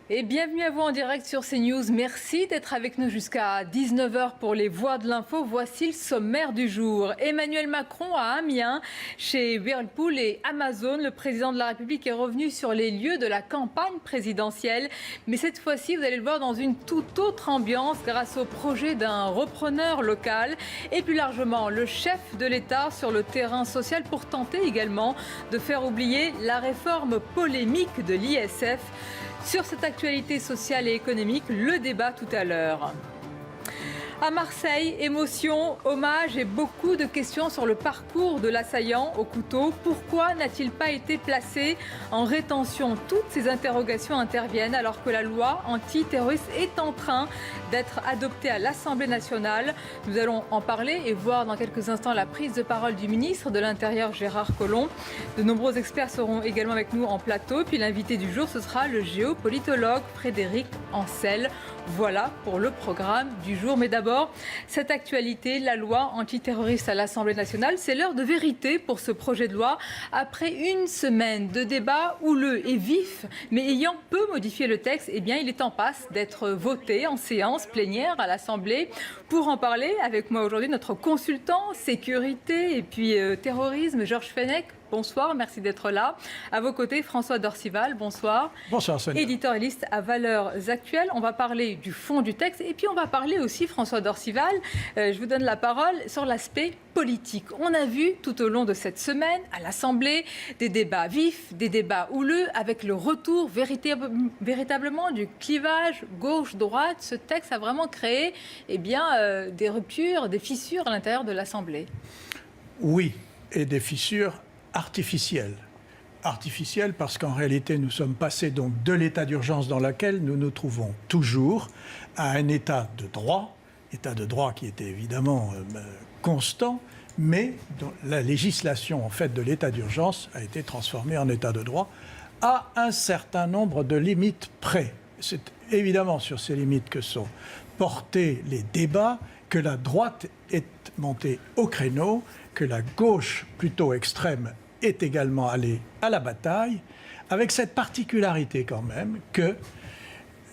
Et bienvenue à vous en direct sur CNews. Merci d'être avec nous jusqu'à 19 h pour les Voix de l'info. Voici le sommaire du jour. Emmanuel Macron à Amiens, chez Whirlpool et Amazon. Le président de la République est revenu sur les lieux de la campagne présidentielle. Mais cette fois-ci, vous allez le voir dans une toute autre ambiance grâce au projet d'un repreneur local. Et plus largement, le chef de l'État sur le terrain social pour tenter également de faire oublier la réforme polémique de l'ISF. Sur cette actualité sociale et économique, le débat tout à l'heure. À Marseille, émotion, hommage et beaucoup de questions sur le parcours de l'assaillant au couteau. Pourquoi n'a-t-il pas été placé en rétention? Toutes ces interrogations interviennent alors que la loi antiterroriste est en train d'être adoptée à l'Assemblée nationale. Nous allons en parler et voir dans quelques instants la prise de parole du ministre de l'Intérieur Gérard Collomb. De nombreux experts seront également avec nous en plateau. Puis l'invité du jour, ce sera le géopolitologue Frédéric Ancel. Voilà pour le programme du jour. Mais d'abord, cette actualité, la loi antiterroriste à l'Assemblée nationale, c'est l'heure de vérité pour ce projet de loi. Après une semaine de débat houleux et vif, mais ayant peu modifié le texte, eh bien, il est en passe d'être voté en séance plénière à l'Assemblée. Pour en parler avec moi aujourd'hui, notre consultant sécurité et puis terrorisme, Georges Fenech. Bonsoir, merci d'être là. À vos côtés, François Dorcival, bonsoir. Bonsoir, Sonia. Éditorialiste à Valeurs Actuelles. On va parler du fond du texte et puis on va parler aussi, François Dorcival, je vous donne la parole, sur l'aspect politique. On a vu tout au long de cette semaine à l'Assemblée des débats vifs, des débats houleux, avec le retour véritablement du clivage gauche-droite. Ce texte a vraiment créé des ruptures, des fissures à l'intérieur de l'Assemblée. Oui, et des fissures artificielles. Artificielles parce qu'en réalité, nous sommes passés donc de l'état d'urgence dans lequel nous nous trouvons toujours à un état de droit qui était évidemment constant, mais dont la législation en fait de l'état d'urgence a été transformée en état de droit à un certain nombre de limites près. C'est évidemment sur ces limites que sont portés les débats, que la droite est montée au créneau, que la gauche plutôt extrême est également allée à la bataille, avec cette particularité quand même que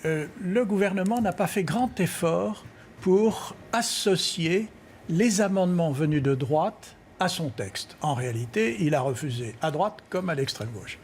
le gouvernement n'a pas fait grand effort pour associer les amendements venus de droite à son texte. En réalité, il a refusé à droite comme à l'extrême gauche.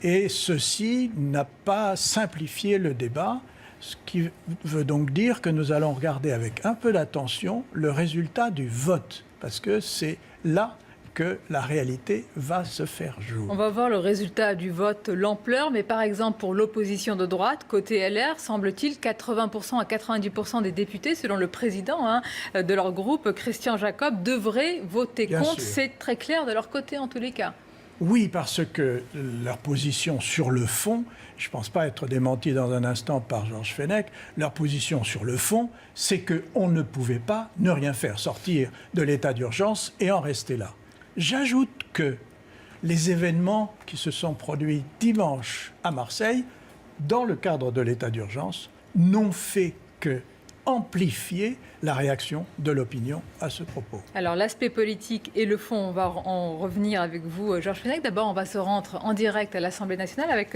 Et ceci n'a pas simplifié le débat, ce qui veut donc dire que nous allons regarder avec un peu d'attention le résultat du vote, parce que c'est là que la réalité va se faire jour. On va voir le résultat du vote, l'ampleur, mais par exemple pour l'opposition de droite, côté LR, semble-t-il 80% à 90% des députés, selon le président de leur groupe, Christian Jacob, devraient voter contre. C'est très clair de leur côté en tous les cas. Oui, parce que leur position sur le fond, je ne pense pas être démenti dans un instant par Georges Fenech, leur position sur le fond, c'est qu'on ne pouvait pas ne rien faire, sortir de l'état d'urgence et en rester là. J'ajoute que les événements qui se sont produits dimanche à Marseille, dans le cadre de l'état d'urgence, n'ont fait que amplifier la réaction de l'opinion à ce propos. Alors l'aspect politique et le fond, on va en revenir avec vous, Georges Fenech. D'abord, on va se rendre en direct à l'Assemblée nationale avec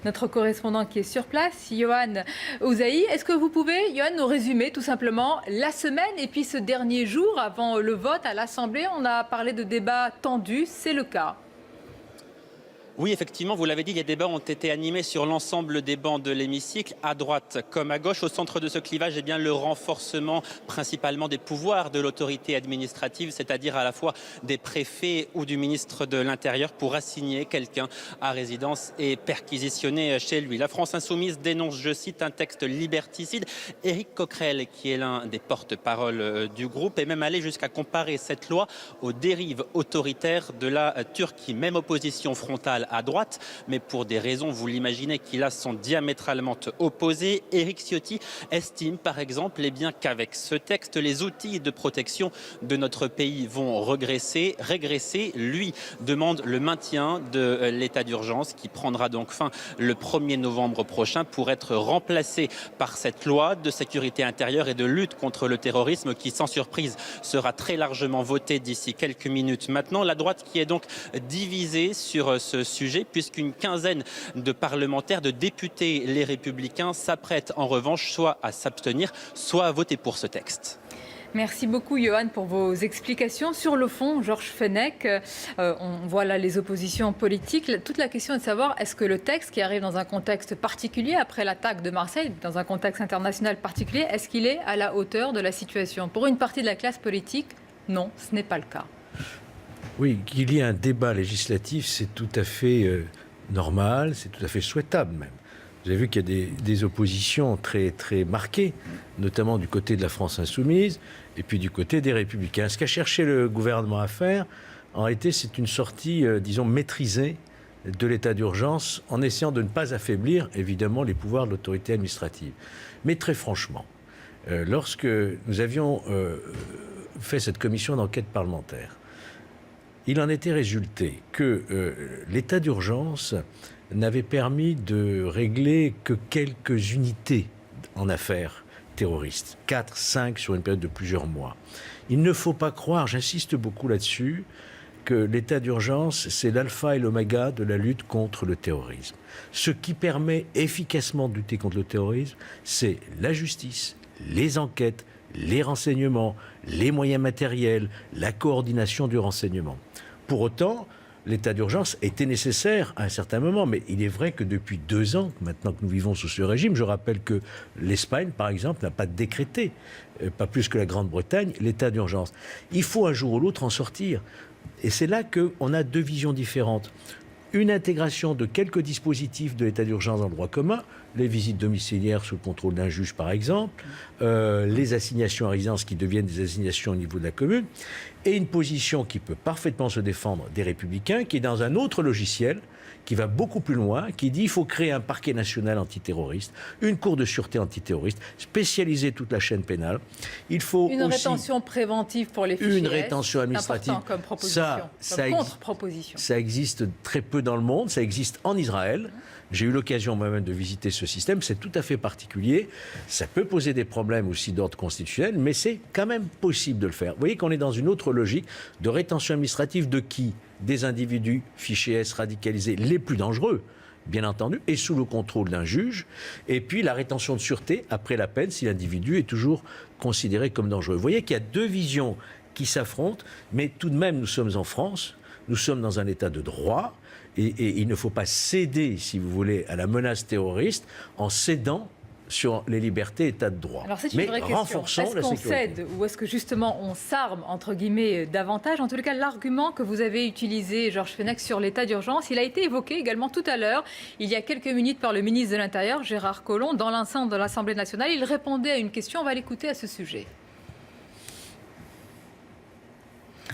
notre correspondant qui est sur place, Yohann Ouzaï. Est-ce que vous pouvez, Yohann, nous résumer tout simplement la semaine et puis ce dernier jour avant le vote à l'Assemblée? On a parlé de débats tendus, c'est le cas. Oui, effectivement, vous l'avez dit, les débats ont été animés sur l'ensemble des bancs de l'hémicycle, à droite comme à gauche. Au centre de ce clivage, eh bien, le renforcement principalement des pouvoirs de l'autorité administrative, c'est-à-dire à la fois des préfets ou du ministre de l'Intérieur pour assigner quelqu'un à résidence et perquisitionner chez lui. La France insoumise dénonce, je cite, un texte liberticide. Éric Coquerel, qui est l'un des porte-parole du groupe, est même allé jusqu'à comparer cette loi aux dérives autoritaires de la Turquie. Même opposition frontale à droite, mais pour des raisons, vous l'imaginez, qui là sont diamétralement opposées. Éric Ciotti estime par exemple qu'avec ce texte, les outils de protection de notre pays vont régresser. Lui demande le maintien de l'état d'urgence qui prendra donc fin le 1er novembre prochain pour être remplacé par cette loi de sécurité intérieure et de lutte contre le terrorisme qui, sans surprise, sera très largement votée d'ici quelques minutes maintenant. La droite qui est donc divisée sur ce sujet, puisqu'une quinzaine de parlementaires, de députés les Républicains s'apprêtent en revanche soit à s'abstenir, soit à voter pour ce texte. Merci beaucoup, Johan, pour vos explications. Sur le fond, Georges Fenech, on voit là les oppositions politiques. Toute la question est de savoir, est-ce que le texte qui arrive dans un contexte particulier, après l'attaque de Marseille, dans un contexte international particulier, est-ce qu'il est à la hauteur de la situation? Pour une partie de la classe politique, non, ce n'est pas le cas. Oui, qu'il y ait un débat législatif, c'est tout à fait normal, c'est tout à fait souhaitable même. Vous avez vu qu'il y a des oppositions très, très marquées, notamment du côté de la France insoumise et puis du côté des Républicains. Ce qu'a cherché le gouvernement à faire, en réalité, c'est une sortie, disons, maîtrisée de l'état d'urgence en essayant de ne pas affaiblir, évidemment, les pouvoirs de l'autorité administrative. Mais très franchement, lorsque nous avions fait cette commission d'enquête parlementaire, il en était résulté que l'état d'urgence n'avait permis de régler que quelques unités en affaires terroristes, 4, 5 sur une période de plusieurs mois. Il ne faut pas croire, j'insiste beaucoup là-dessus, que l'état d'urgence, c'est l'alpha et l'oméga de la lutte contre le terrorisme. Ce qui permet efficacement de lutter contre le terrorisme, c'est la justice, les enquêtes, les renseignements, les moyens matériels, la coordination du renseignement. Pour autant, l'état d'urgence était nécessaire à un certain moment, mais il est vrai que depuis 2 ans, maintenant que nous vivons sous ce régime, je rappelle que l'Espagne, par exemple, n'a pas décrété, pas plus que la Grande-Bretagne, l'état d'urgence. Il faut un jour ou l'autre en sortir. Et c'est là qu'on a 2 visions différentes. Une intégration de quelques dispositifs de l'état d'urgence dans le droit commun, les visites domiciliaires sous le contrôle d'un juge par exemple, les assignations à résidence qui deviennent des assignations au niveau de la commune, et une position qui peut parfaitement se défendre des Républicains, qui est dans un autre logiciel, qui va beaucoup plus loin, qui dit qu'il faut créer un parquet national antiterroriste, une cour de sûreté antiterroriste, spécialiser toute la chaîne pénale. Il faut une aussi rétention préventive pour les fichiers. Une rétention administrative. C'est important comme proposition, comme contre-proposition. Ça existe très peu dans le monde, ça existe en Israël. J'ai eu l'occasion moi-même de visiter ce système, c'est tout à fait particulier. Ça peut poser des problèmes aussi d'ordre constitutionnel, mais c'est quand même possible de le faire. Vous voyez qu'on est dans une autre logique de rétention administrative de qui? Des individus fichés S radicalisés les plus dangereux, bien entendu, et sous le contrôle d'un juge. Et puis la rétention de sûreté après la peine si l'individu est toujours considéré comme dangereux. Vous voyez qu'il y a 2 visions qui s'affrontent, mais tout de même nous sommes en France, nous sommes dans un état de droit, et il ne faut pas céder, si vous voulez, à la menace terroriste en cédant sur les libertés état de droit. Alors c'est une vraie question. Est-ce qu'on cède ou est-ce que justement on s'arme, entre guillemets, davantage? En tout cas, l'argument que vous avez utilisé, Georges Fenech, sur l'état d'urgence, il a été évoqué également tout à l'heure, il y a quelques minutes, par le ministre de l'Intérieur, Gérard Collomb, dans l'enceinte de l'Assemblée nationale. Il répondait à une question, on va l'écouter à ce sujet.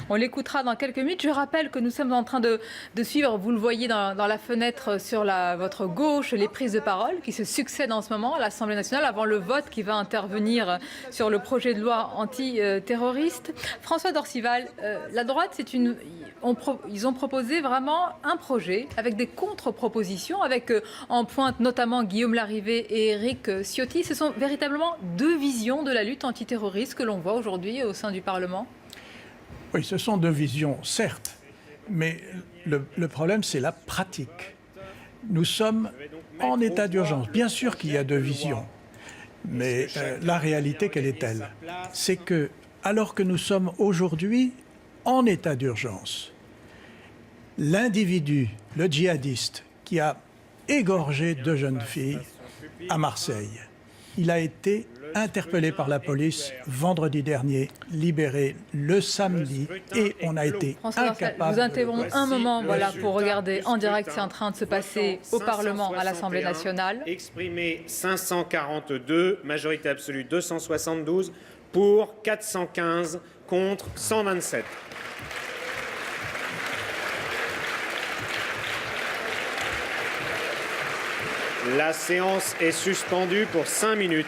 On l'écoutera dans quelques minutes. Je rappelle que nous sommes en train de suivre, vous le voyez dans la fenêtre sur votre gauche, les prises de parole qui se succèdent en ce moment à l'Assemblée nationale avant le vote qui va intervenir sur le projet de loi antiterroriste. François Dorcival, la droite, ils ont proposé vraiment un projet avec des contre-propositions, avec en pointe notamment Guillaume Larrivé et Éric Ciotti. Ce sont véritablement 2 visions de la lutte antiterroriste que l'on voit aujourd'hui au sein du Parlement. Oui, ce sont 2 visions, certes, mais le problème, c'est la pratique. Nous sommes en état d'urgence. Bien sûr qu'il y a 2 visions, mais la réalité, quelle est-elle? C'est que, alors que nous sommes aujourd'hui en état d'urgence, l'individu, le djihadiste, qui a égorgé 2 jeunes filles à Marseille, il a été interpellé par la police vendredi dernier, libéré le samedi, et on a été incapable. Vous interrompez un moment, voilà, pour regarder en direct, c'est en train de se passer au Parlement, à l'Assemblée nationale. Exprimé 542, majorité absolue 272, pour 415, contre 127. La séance est suspendue pour 5 minutes.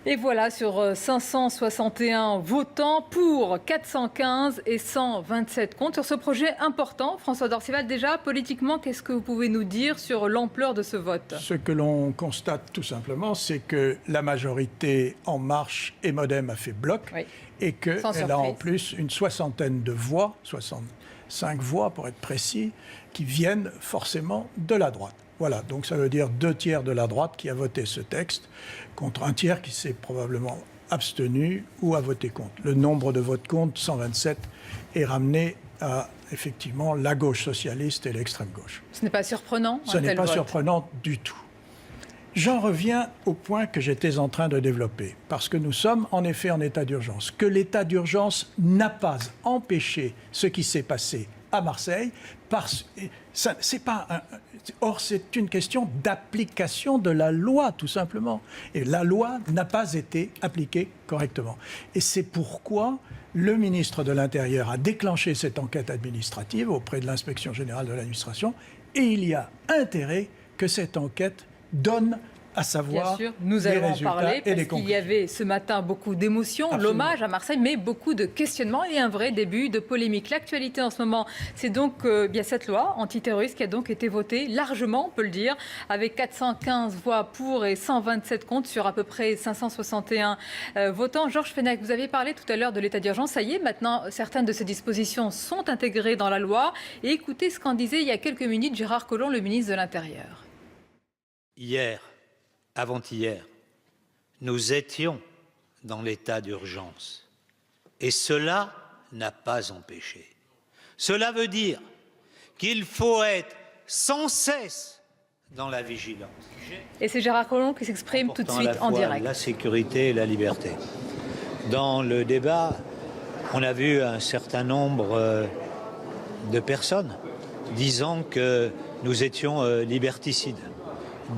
Et voilà, sur 561 votants pour 415 et 127 contre. Sur ce projet important, François Dorcival, déjà, politiquement, qu'est-ce que vous pouvez nous dire sur l'ampleur de ce vote? Ce que l'on constate tout simplement, c'est que la majorité En Marche et Modem a fait bloc, Oui. et qu'elle a en plus une soixantaine de voix, 65 voix pour être précis, qui viennent forcément de la droite. Voilà, donc ça veut dire 2/3 de la droite qui a voté ce texte, contre un tiers qui s'est probablement abstenu ou a voté contre. Le nombre de votes contre, 127, est ramené à effectivement la gauche socialiste et l'extrême gauche. Ce n'est pas surprenant? Ce n'est pas surprenant du tout. J'en reviens au point que j'étais en train de développer, parce que nous sommes en effet en état d'urgence, que l'état d'urgence n'a pas empêché ce qui s'est passé à Marseille, or c'est une question d'application de la loi, tout simplement. Et la loi n'a pas été appliquée correctement. Et c'est pourquoi le ministre de l'Intérieur a déclenché cette enquête administrative auprès de l'Inspection générale de l'administration, et il y a intérêt que cette enquête donne à savoir Bien sûr, nous les allons en résultats parler et parce les qu'il conclusions. y avait ce matin beaucoup d'émotions, l'hommage à Marseille, mais beaucoup de questionnements et un vrai début de polémique. L'actualité en ce moment, c'est donc bien cette loi antiterroriste qui a donc été votée largement, on peut le dire, avec 415 voix pour et 127 contre sur à peu près 561 votants. Georges Fenech, vous avez parlé tout à l'heure de l'état d'urgence. Ça y est, maintenant, certaines de ces dispositions sont intégrées dans la loi. Et écoutez ce qu'en disait il y a quelques minutes Gérard Collomb, le ministre de l'Intérieur. Hier, avant-hier, nous étions dans l'état d'urgence et cela n'a pas empêché. Cela veut dire qu'il faut être sans cesse dans la vigilance. Et c'est Gérard Collomb qui s'exprime tout de suite en direct. La sécurité et la liberté. Dans le débat, on a vu un certain nombre de personnes disant que nous étions liberticides.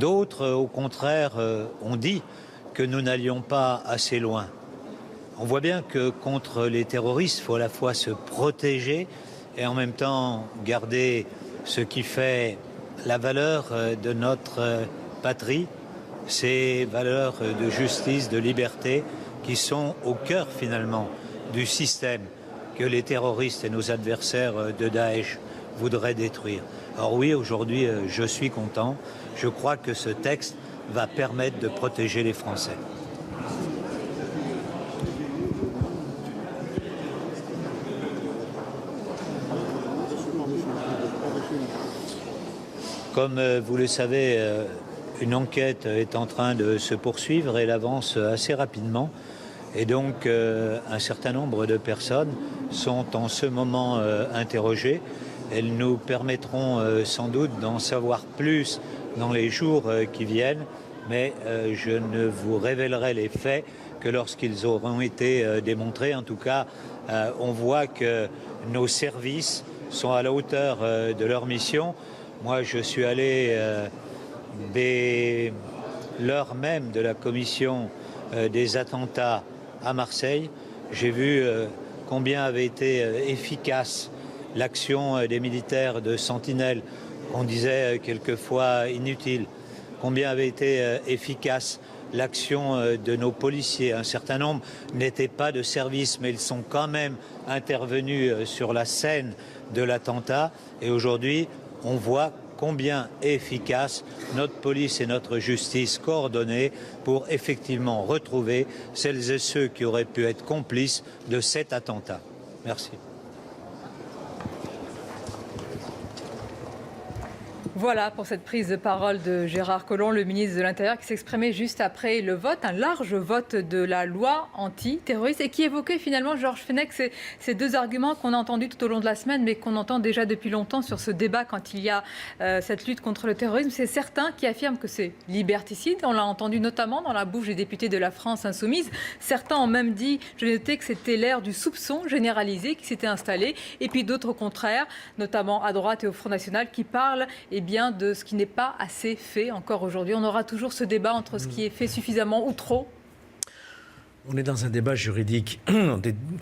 D'autres, au contraire, ont dit que nous n'allions pas assez loin. On voit bien que contre les terroristes, il faut à la fois se protéger et en même temps garder ce qui fait la valeur de notre patrie, ces valeurs de justice, de liberté, qui sont au cœur finalement du système que les terroristes et nos adversaires de Daesh voudraient détruire. Alors oui, aujourd'hui, je suis content. Je crois que ce texte va permettre de protéger les Français. Comme vous le savez, une enquête est en train de se poursuivre et elle avance assez rapidement. Et donc, un certain nombre de personnes sont en ce moment interrogées. Elles nous permettront sans doute d'en savoir plus dans les jours qui viennent, mais je ne vous révélerai les faits que lorsqu'ils auront été démontrés. En tout cas, on voit que nos services sont à la hauteur de leur mission. Moi, je suis allé dès l'heure même de la commission des attentats à Marseille. J'ai vu combien avait été efficace l'action des militaires de Sentinelle, qu'on disait quelquefois inutile, combien avait été efficace l'action de nos policiers. Un certain nombre n'étaient pas de service, mais ils sont quand même intervenus sur la scène de l'attentat. Et aujourd'hui, on voit combien est efficace notre police et notre justice coordonnées pour effectivement retrouver celles et ceux qui auraient pu être complices de cet attentat. Merci. Voilà pour cette prise de parole de Gérard Collomb, le ministre de l'Intérieur, qui s'exprimait juste après le vote, un large vote de la loi antiterroriste et qui évoquait finalement, Georges Fenech, ces deux arguments qu'on a entendus tout au long de la semaine, mais qu'on entend déjà depuis longtemps sur ce débat quand il y a cette lutte contre le terrorisme. C'est certains qui affirment que c'est liberticide. On l'a entendu notamment dans la bouche des députés de la France insoumise. Certains ont même dit, je notais que c'était l'ère du soupçon généralisé qui s'était installé. Et puis d'autres au contraire, notamment à droite et au Front National, qui parlent bien de ce qui n'est pas assez fait encore aujourd'hui. On aura toujours ce débat entre ce qui est fait suffisamment ou trop. On est dans un débat juridique.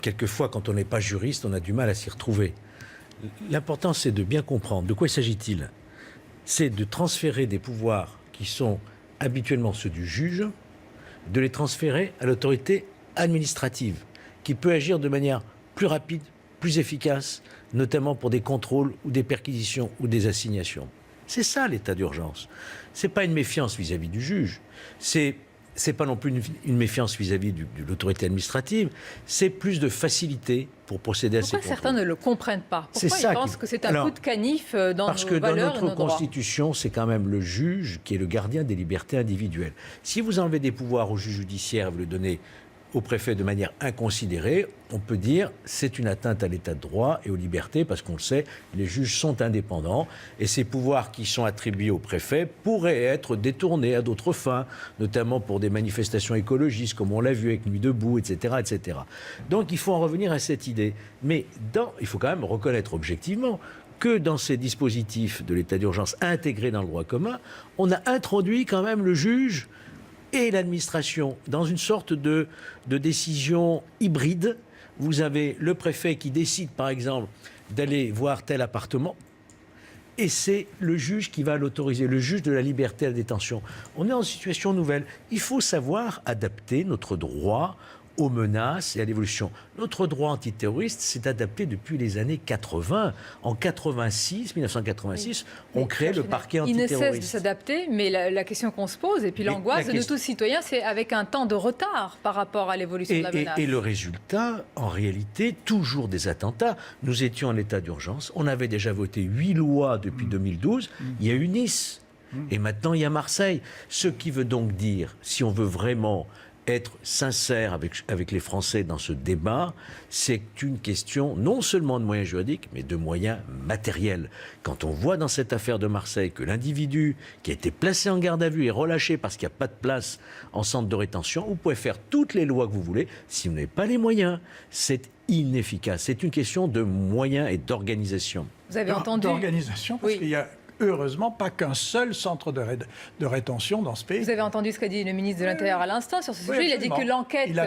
Quelquefois, quand on n'est pas juriste, on a du mal à s'y retrouver. L'important, c'est de bien comprendre. De quoi s'agit-il? C'est de transférer des pouvoirs qui sont habituellement ceux du juge de les transférer à l'autorité administrative, qui peut agir de manière plus rapide, plus efficace, notamment pour des contrôles ou des perquisitions ou des assignations. C'est ça l'état d'urgence. C'est pas une méfiance vis-à-vis du juge. C'est pas non plus une méfiance vis-à-vis de l'autorité administrative. C'est plus de facilité pour procéder à ces contrôles. Pourquoi certains ne le comprennent pas? Pourquoi ils pensent que c'est un coup de canif dans nos valeurs et nos droits? Parce que dans notre Constitution, c'est quand même le juge qui est le gardien des libertés individuelles. Si vous enlevez des pouvoirs au juge judiciaire et vous le donnez au préfet de manière inconsidérée, on peut dire c'est une atteinte à l'état de droit et aux libertés, parce qu'on le sait, les juges sont indépendants et ces pouvoirs qui sont attribués au préfet pourraient être détournés à d'autres fins, notamment pour des manifestations écologistes, comme on l'a vu avec Nuit debout, etc., etc. Donc il faut en revenir à cette idée. Mais il faut quand même reconnaître objectivement que dans ces dispositifs de l'état d'urgence intégrés dans le droit commun, on a introduit quand même le juge et l'administration dans une sorte de décision hybride. Vous avez le préfet qui décide, par exemple, d'aller voir tel appartement, et c'est le juge qui va l'autoriser, le juge de la liberté à la détention. On est en situation nouvelle. Il faut savoir adapter notre droit aux menaces et à l'évolution. Notre droit antiterroriste s'est adapté depuis les années 80. En 1986, on crée le parquet antiterroriste. Il ne cesse de s'adapter, mais la question qu'on se pose, et puis l'angoisse de nous tous citoyens, c'est avec un temps de retard par rapport à l'évolution de la menace. Et le résultat, en réalité, toujours des attentats. Nous étions en état d'urgence, on avait déjà voté 8 lois depuis 2012, il y a eu Nice, et maintenant il y a Marseille. Ce qui veut donc dire, si on veut vraiment être sincère avec les Français dans ce débat, c'est une question non seulement de moyens juridiques, mais de moyens matériels. Quand on voit dans cette affaire de Marseille que l'individu qui a été placé en garde à vue est relâché parce qu'il n'y a pas de place en centre de rétention, vous pouvez faire toutes les lois que vous voulez, si vous n'avez pas les moyens, c'est inefficace. C'est une question de moyens et d'organisation. Vous avez entendu... D'organisation, parce qu'il y a heureusement pas qu'un seul centre de rétention dans ce pays. Vous avez entendu ce qu'a dit le ministre de l'Intérieur à l'instant sur ce sujet. Oui, il a dit que l'enquête qu'il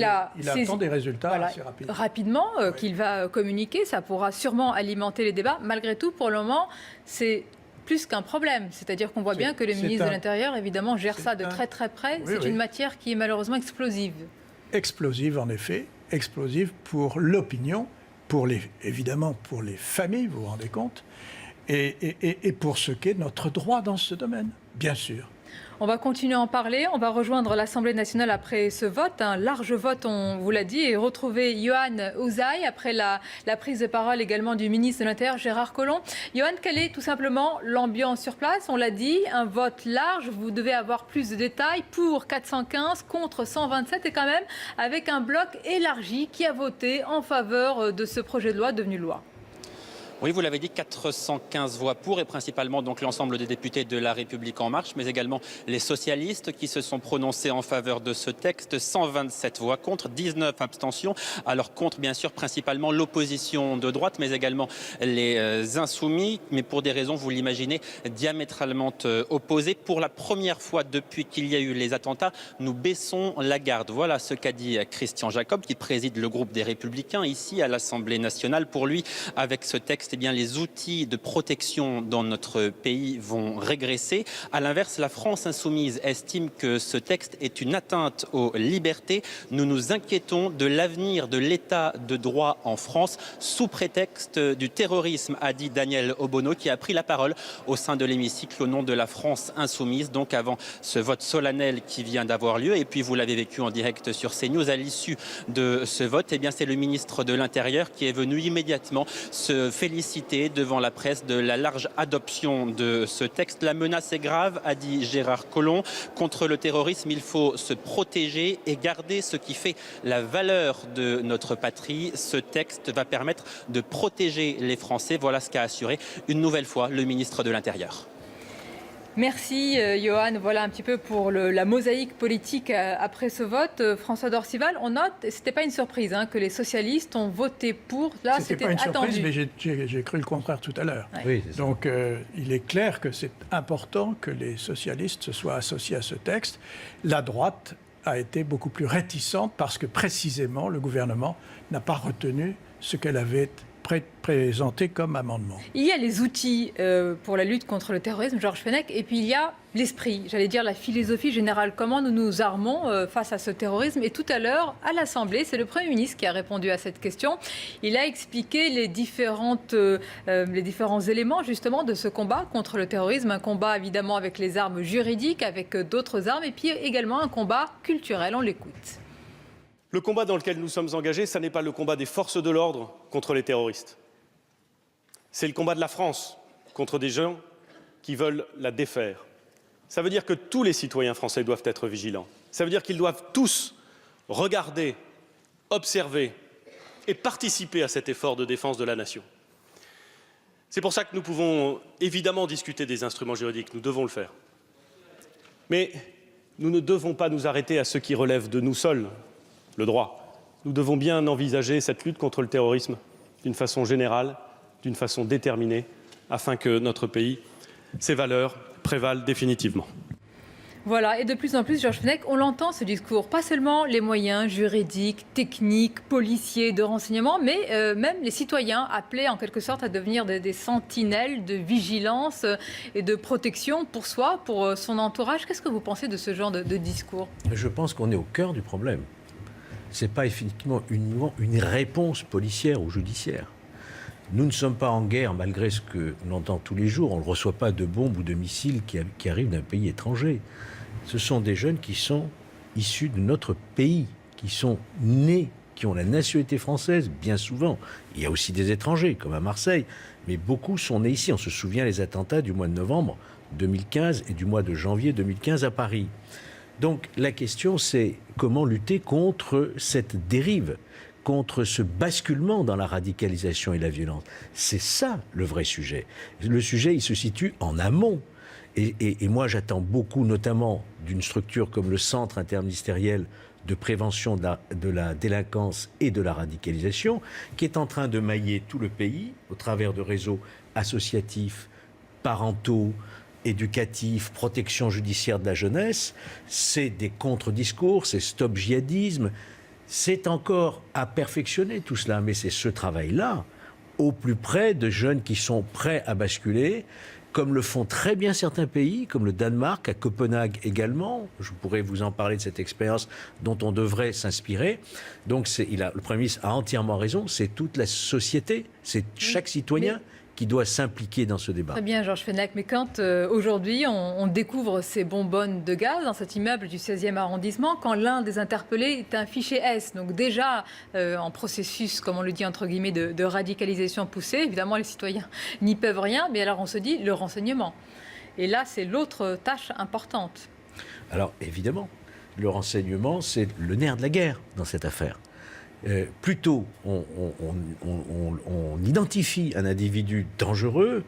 a attend des résultats assez rapidement, qu'il va communiquer, ça pourra sûrement alimenter les débats. Malgré tout, pour le moment, c'est plus qu'un problème. C'est-à-dire qu'on voit bien que le ministre de l'Intérieur, évidemment, gère ça de très très près. C'est une matière qui est malheureusement explosive. Explosive, en effet. Explosive pour l'opinion, évidemment pour les familles, vous vous rendez compte, et pour ce qu'est notre droit dans ce domaine, bien sûr. On va continuer à en parler. On va rejoindre l'Assemblée nationale après ce vote, un large vote, on vous l'a dit, et retrouver Yohann Usaï après la prise de parole également du ministre de l'Intérieur, Gérard Collomb. Yohann, quelle est tout simplement l'ambiance sur place? On l'a dit, un vote large, vous devez avoir plus de détails, pour 415, contre 127, et quand même avec un bloc élargi qui a voté en faveur de ce projet de loi devenu loi. Oui, vous l'avez dit, 415 voix pour, et principalement donc l'ensemble des députés de La République En Marche, mais également les socialistes qui se sont prononcés en faveur de ce texte. 127 voix contre, 19 abstentions. Alors contre, bien sûr, principalement l'opposition de droite, mais également les insoumis, mais pour des raisons, vous l'imaginez, diamétralement opposées. Pour la première fois depuis qu'il y a eu les attentats, nous baissons la garde. Voilà ce qu'a dit Christian Jacob, qui préside le groupe des Républicains ici à l'Assemblée nationale. Pour lui, avec ce texte, eh bien, les outils de protection dans notre pays vont régresser. À l'inverse, la France insoumise estime que ce texte est une atteinte aux libertés. Nous nous inquiétons de l'avenir de l'état de droit en France sous prétexte du terrorisme, a dit Daniel Obono, qui a pris la parole au sein de l'hémicycle au nom de la France insoumise, donc avant ce vote solennel qui vient d'avoir lieu. Et puis vous l'avez vécu en direct sur CNews. À l'issue de ce vote, eh bien, c'est le ministre de l'Intérieur qui est venu immédiatement se féliciter devant la presse de la large adoption de ce texte. La menace est grave, a dit Gérard Collomb. Contre le terrorisme, il faut se protéger et garder ce qui fait la valeur de notre patrie. Ce texte va permettre de protéger les Français. Voilà ce qu'a assuré une nouvelle fois le ministre de l'Intérieur. Merci Yohann. Voilà un petit peu pour la mosaïque politique après ce vote. François Dorcival, on note, et c'était pas une surprise, que les socialistes ont voté pour. Là, c'était attendu. C'était pas une surprise, mais j'ai cru le contraire tout à l'heure. Ouais. Oui, donc il est clair que c'est important que les socialistes se soient associés à ce texte. La droite a été beaucoup plus réticente parce que précisément le gouvernement n'a pas retenu ce qu'elle avait présenté comme amendement. Il y a les outils pour la lutte contre le terrorisme, Georges Fenech, et puis il y a l'esprit, j'allais dire la philosophie générale. Comment nous nous armons face à ce terrorisme? Et tout à l'heure, à l'Assemblée, c'est le Premier ministre qui a répondu à cette question. Il a expliqué les différents éléments justement de ce combat contre le terrorisme. Un combat évidemment avec les armes juridiques, avec d'autres armes, et puis également un combat culturel. On l'écoute. Le combat dans lequel nous sommes engagés, ce n'est pas le combat des forces de l'ordre contre les terroristes. C'est le combat de la France contre des gens qui veulent la défaire. Ça veut dire que tous les citoyens français doivent être vigilants. Ça veut dire qu'ils doivent tous regarder, observer et participer à cet effort de défense de la nation. C'est pour ça que nous pouvons évidemment discuter des instruments juridiques, nous devons le faire. Mais nous ne devons pas nous arrêter à ce qui relève de nous seuls, le droit. Nous devons bien envisager cette lutte contre le terrorisme d'une façon générale, d'une façon déterminée, afin que notre pays, ses valeurs, prévalent définitivement. Voilà, et de plus en plus, Georges Fenech, on l'entend ce discours, pas seulement les moyens juridiques, techniques, policiers, de renseignement, mais même les citoyens appelés en quelque sorte à devenir des sentinelles de vigilance et de protection pour soi, pour son entourage. Qu'est-ce que vous pensez de ce genre de discours? Je pense qu'on est au cœur du problème. Ce n'est pas effectivement une réponse policière ou judiciaire. Nous ne sommes pas en guerre, malgré ce que l'on entend tous les jours. On ne reçoit pas de bombes ou de missiles qui arrivent d'un pays étranger. Ce sont des jeunes qui sont issus de notre pays, qui sont nés, qui ont la nationalité française, bien souvent. Il y a aussi des étrangers, comme à Marseille, mais beaucoup sont nés ici. On se souvient des attentats du mois de novembre 2015 et du mois de janvier 2015 à Paris. Donc la question, c'est comment lutter contre cette dérive, contre ce basculement dans la radicalisation et la violence. C'est ça le vrai sujet. Le sujet, il se situe en amont. Et moi, j'attends beaucoup, notamment d'une structure comme le Centre interministériel de prévention de la délinquance et de la radicalisation, qui est en train de mailler tout le pays au travers de réseaux associatifs, parentaux, éducatifs, protection judiciaire de la jeunesse. C'est des contre-discours, c'est stop djihadisme. C'est encore à perfectionner tout cela, mais c'est ce travail-là, au plus près de jeunes qui sont prêts à basculer, comme le font très bien certains pays, comme le Danemark, à Copenhague également. Je pourrais vous en parler de cette expérience dont on devrait s'inspirer. Donc le Premier ministre a entièrement raison, c'est toute la société, c'est chaque citoyen qui doit s'impliquer dans ce débat. Très bien, Georges Fenech, mais quand aujourd'hui on découvre ces bonbonnes de gaz dans cet immeuble du 16e arrondissement, quand l'un des interpellés est un fichier S, donc déjà en processus, comme on le dit entre guillemets, de radicalisation poussée, évidemment les citoyens n'y peuvent rien, mais alors on se dit le renseignement. Et là, c'est l'autre tâche importante. Alors évidemment, le renseignement, c'est le nerf de la guerre dans cette affaire. Plus tôt on identifie un individu dangereux,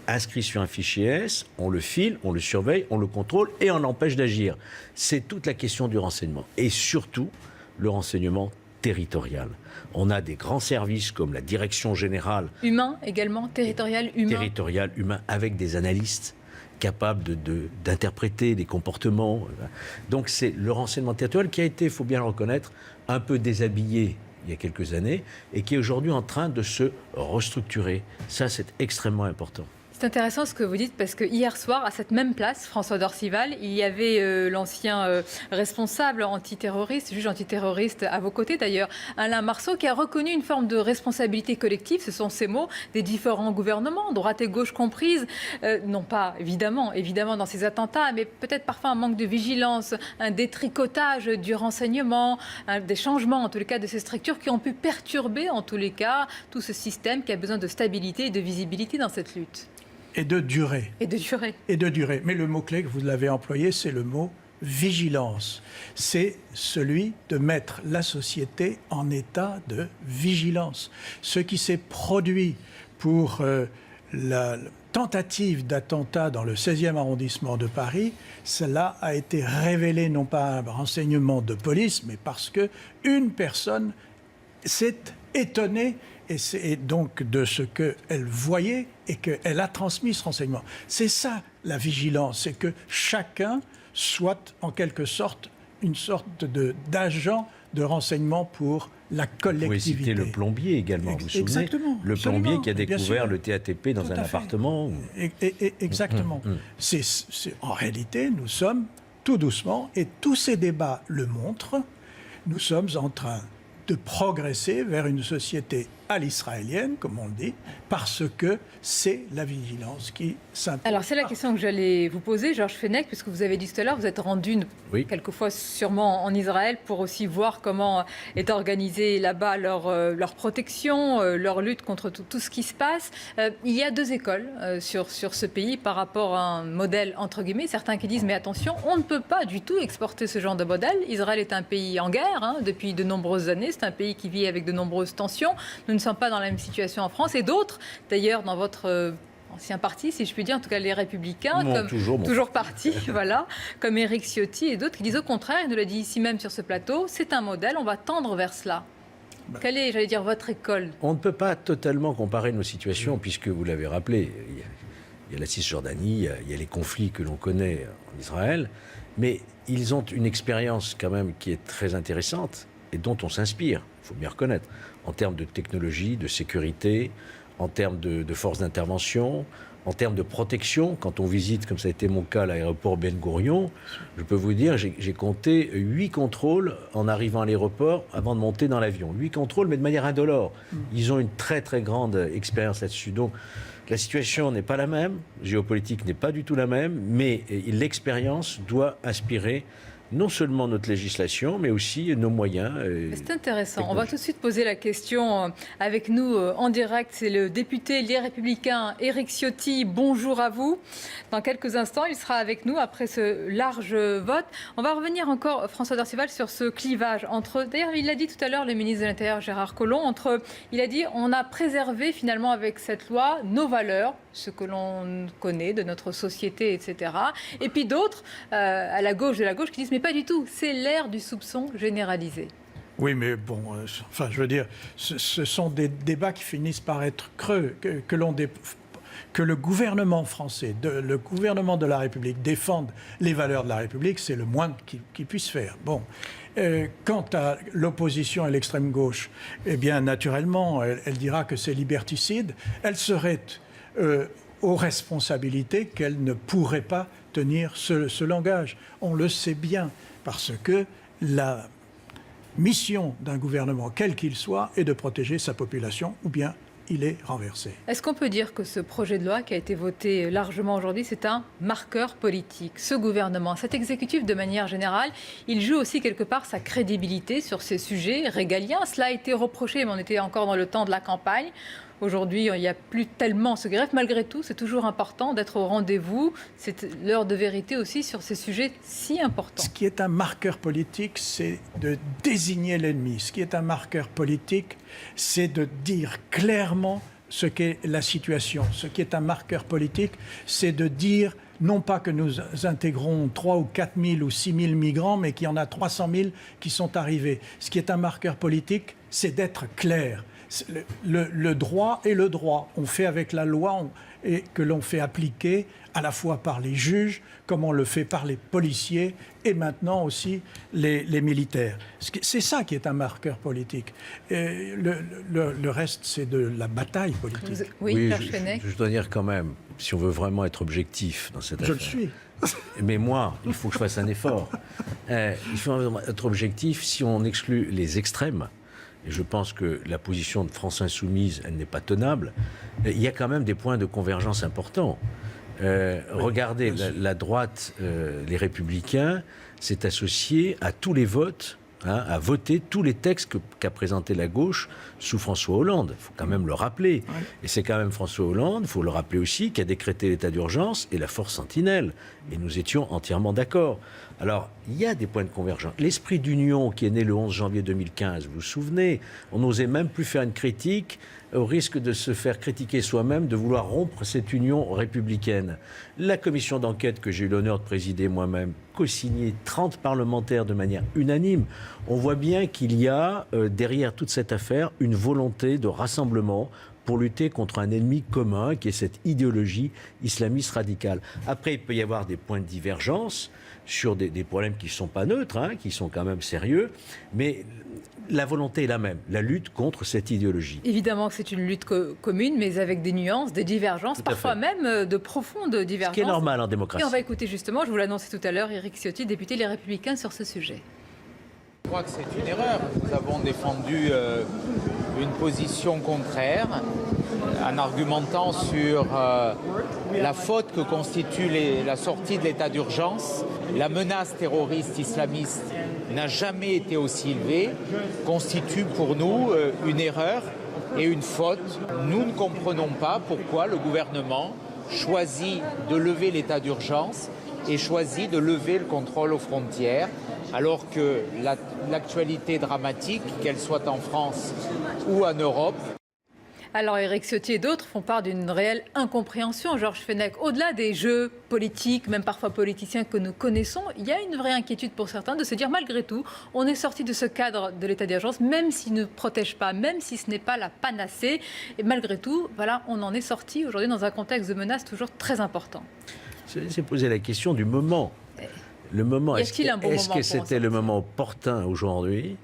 inscrit sur un fichier S, on le file, on le surveille, on le contrôle et on l'empêche d'agir. C'est toute la question du renseignement. Et surtout, le renseignement territorial. On a des grands services comme la Direction Générale. Humain également, territorial, humain. Territorial, humain, avec des analystes capables d'interpréter des comportements. Donc c'est le renseignement territorial qui a été, il faut bien le reconnaître, un peu déshabillé il y a quelques années et qui est aujourd'hui en train de se restructurer. Ça, c'est extrêmement important. C'est intéressant ce que vous dites parce que hier soir, à cette même place, François Dorcival, il y avait l'ancien responsable antiterroriste, juge antiterroriste à vos côtés d'ailleurs, Alain Marceau, qui a reconnu une forme de responsabilité collective, ce sont ces mots, des différents gouvernements, droite et gauche comprises, non pas évidemment dans ces attentats, mais peut-être parfois un manque de vigilance, un détricotage du renseignement, des changements en tous les cas de ces structures qui ont pu perturber en tous les cas tout ce système qui a besoin de stabilité et de visibilité dans cette lutte. Et de durée. Et de durée. Et de durée. Mais le mot-clé que vous l'avez employé, c'est le mot vigilance. C'est celui de mettre la société en état de vigilance. Ce qui s'est produit pour la tentative d'attentat dans le 16e arrondissement de Paris, cela a été révélé non pas un renseignement de police, mais parce qu'une personne s'est étonnée et donc de ce qu'elle voyait et qu'elle a transmis ce renseignement. C'est ça la vigilance, c'est que chacun soit en quelque sorte une sorte d'agent de renseignement pour la collectivité. Vous pouvez citer le plombier également, vous vous souvenez? Exactement. Le plombier qui a bien découvert sûr. le TATP dans Tout un à fait. appartement. Exactement. En réalité, nous sommes tout doucement, et tous ces débats le montrent, nous sommes en train de progresser vers une société à l'israélienne, comme on le dit, parce que c'est la vigilance qui s'impose. Alors, c'est la question que j'allais vous poser, Georges Fenech, puisque vous avez dit tout à l'heure, vous êtes rendu quelquefois sûrement en Israël pour aussi voir comment est organisée là-bas leur protection, leur lutte contre tout ce qui se passe. Il y a deux écoles sur ce pays par rapport à un modèle, entre guillemets. Certains qui disent, mais attention, on ne peut pas du tout exporter ce genre de modèle. Israël est un pays en guerre depuis de nombreuses années. C'est un pays qui vit avec de nombreuses tensions. Nous ne sommes pas dans la même situation en France. Et d'autres, d'ailleurs, dans votre ancien parti, si je puis dire, en tout cas les Républicains, toujours parti, voilà, comme Éric Ciotti et d'autres qui disent au contraire, il nous l'a dit ici même sur ce plateau, c'est un modèle, on va tendre vers cela. Quelle est, j'allais dire, votre école? On ne peut pas totalement comparer nos situations, puisque vous l'avez rappelé, il y a la Cisjordanie, il y a les conflits que l'on connaît en Israël, mais ils ont une expérience quand même qui est très intéressante et dont on s'inspire, il faut bien reconnaître, en termes de technologie, de sécurité, en termes de forces d'intervention, en termes de protection. Quand on visite, comme ça a été mon cas, l'aéroport Ben Gourion, je peux vous dire, j'ai compté 8 contrôles en arrivant à l'aéroport avant de monter dans l'avion. 8 contrôles, mais de manière indolore. Ils ont une très très grande expérience là-dessus. Donc la situation n'est pas la même, géopolitique n'est pas du tout la même, mais l'expérience doit inspirer non seulement notre législation, mais aussi nos moyens. C'est intéressant. On va tout de suite poser la question avec nous en direct. C'est le député Les Républicains, Éric Ciotti. Bonjour à vous. Dans quelques instants, il sera avec nous après ce large vote. On va revenir encore, François Dorcival, sur ce clivage entre... D'ailleurs, il l'a dit tout à l'heure, le ministre de l'Intérieur, Gérard Collomb, il a dit, on a préservé finalement avec cette loi nos valeurs, ce que l'on connaît de notre société, etc. Et puis d'autres, à la gauche de la gauche, qui disent, mais pas du tout, c'est l'ère du soupçon généralisé. Oui, mais bon, enfin, je veux dire, ce sont des débats qui finissent par être creux, que le gouvernement français, le gouvernement de la République défende les valeurs de la République, c'est le moins qu'il puisse faire. Bon. Quant à l'opposition et l'extrême gauche, eh bien, naturellement, elle dira que c'est liberticide. Elle serait aux responsabilités qu'elle ne pourrait pas tenir ce langage. On le sait bien, parce que la mission d'un gouvernement, quel qu'il soit, est de protéger sa population, ou bien il est renversé. Est-ce qu'on peut dire que ce projet de loi qui a été voté largement aujourd'hui, c'est un marqueur politique? Ce gouvernement, cet exécutif de manière générale, il joue aussi quelque part sa crédibilité sur ces sujets régaliens. Cela a été reproché, mais on était encore dans le temps de la campagne. Aujourd'hui, il n'y a plus tellement ce greffe. Malgré tout, c'est toujours important d'être au rendez-vous. C'est l'heure de vérité aussi sur ces sujets si importants. Ce qui est un marqueur politique, c'est de désigner l'ennemi. Ce qui est un marqueur politique, c'est de dire clairement ce qu'est la situation. Ce qui est un marqueur politique, c'est de dire non pas que nous intégrons 3 ou 4 000 ou 6 000 migrants, mais qu'il y en a 300 000 qui sont arrivés. Ce qui est un marqueur politique, c'est d'être clair. Le droit est le droit. On fait avec la loi et que l'on fait appliquer à la fois par les juges, comme on le fait par les policiers et maintenant aussi les militaires. C'est ça qui est un marqueur politique. Et le reste, c'est de la bataille politique. Oui, je dois dire quand même, si on veut vraiment être objectif dans cette affaire... Je le suis. Mais moi, il faut que je fasse un effort. Il faut être objectif si on exclut les extrêmes. Et je pense que la position de France Insoumise, elle n'est pas tenable. Il y a quand même des points de convergence importants. Regardez, la droite, les Républicains, s'est associée à tous les votes, à voter tous les textes qu'a présenté la gauche sous François Hollande. Il faut quand même le rappeler. Ouais. Et c'est quand même François Hollande, il faut le rappeler aussi, qui a décrété l'état d'urgence et la force Sentinelle. Et nous étions entièrement d'accord. Alors, il y a des points de convergence. L'esprit d'union qui est né le 11 janvier 2015, vous vous souvenez, on n'osait même plus faire une critique au risque de se faire critiquer soi-même, de vouloir rompre cette union républicaine. La commission d'enquête que j'ai eu l'honneur de présider moi-même, co-signée 30 parlementaires de manière unanime, on voit bien qu'il y a derrière toute cette affaire une volonté de rassemblement pour lutter contre un ennemi commun qui est cette idéologie islamiste radicale. Après, il peut y avoir des points de divergence sur des problèmes qui ne sont pas neutres, hein, qui sont quand même sérieux, mais la volonté est la même, la lutte contre cette idéologie. Évidemment que c'est une lutte commune, mais avec des nuances, des divergences, parfois même de profondes divergences. Ce qui est normal en démocratie. Et on va écouter justement, je vous l'annonçais tout à l'heure, Éric Ciotti, député Les Républicains, sur ce sujet. Je crois que c'est une erreur. Nous avons défendu une position contraire en argumentant sur la faute que constitue la sortie de l'état d'urgence. La menace terroriste islamiste n'a jamais été aussi élevée, constitue pour nous une erreur et une faute. Nous ne comprenons pas pourquoi le gouvernement choisit de lever l'état d'urgence et choisit de lever le contrôle aux frontières, alors que l'actualité dramatique, qu'elle soit en France ou en Europe. Alors Éric Ciotti et d'autres font part d'une réelle incompréhension. Georges Fenech, au-delà des jeux politiques, même parfois politiciens que nous connaissons, il y a une vraie inquiétude pour certains de se dire malgré tout, on est sorti de ce cadre de l'état d'urgence, même s'il ne protège pas, même si ce n'est pas la panacée. Et malgré tout, voilà, on en est sorti aujourd'hui dans un contexte de menace toujours très important. C'est poser la question du moment. Le moment, est-ce que c'était le moment opportun aujourd'hui,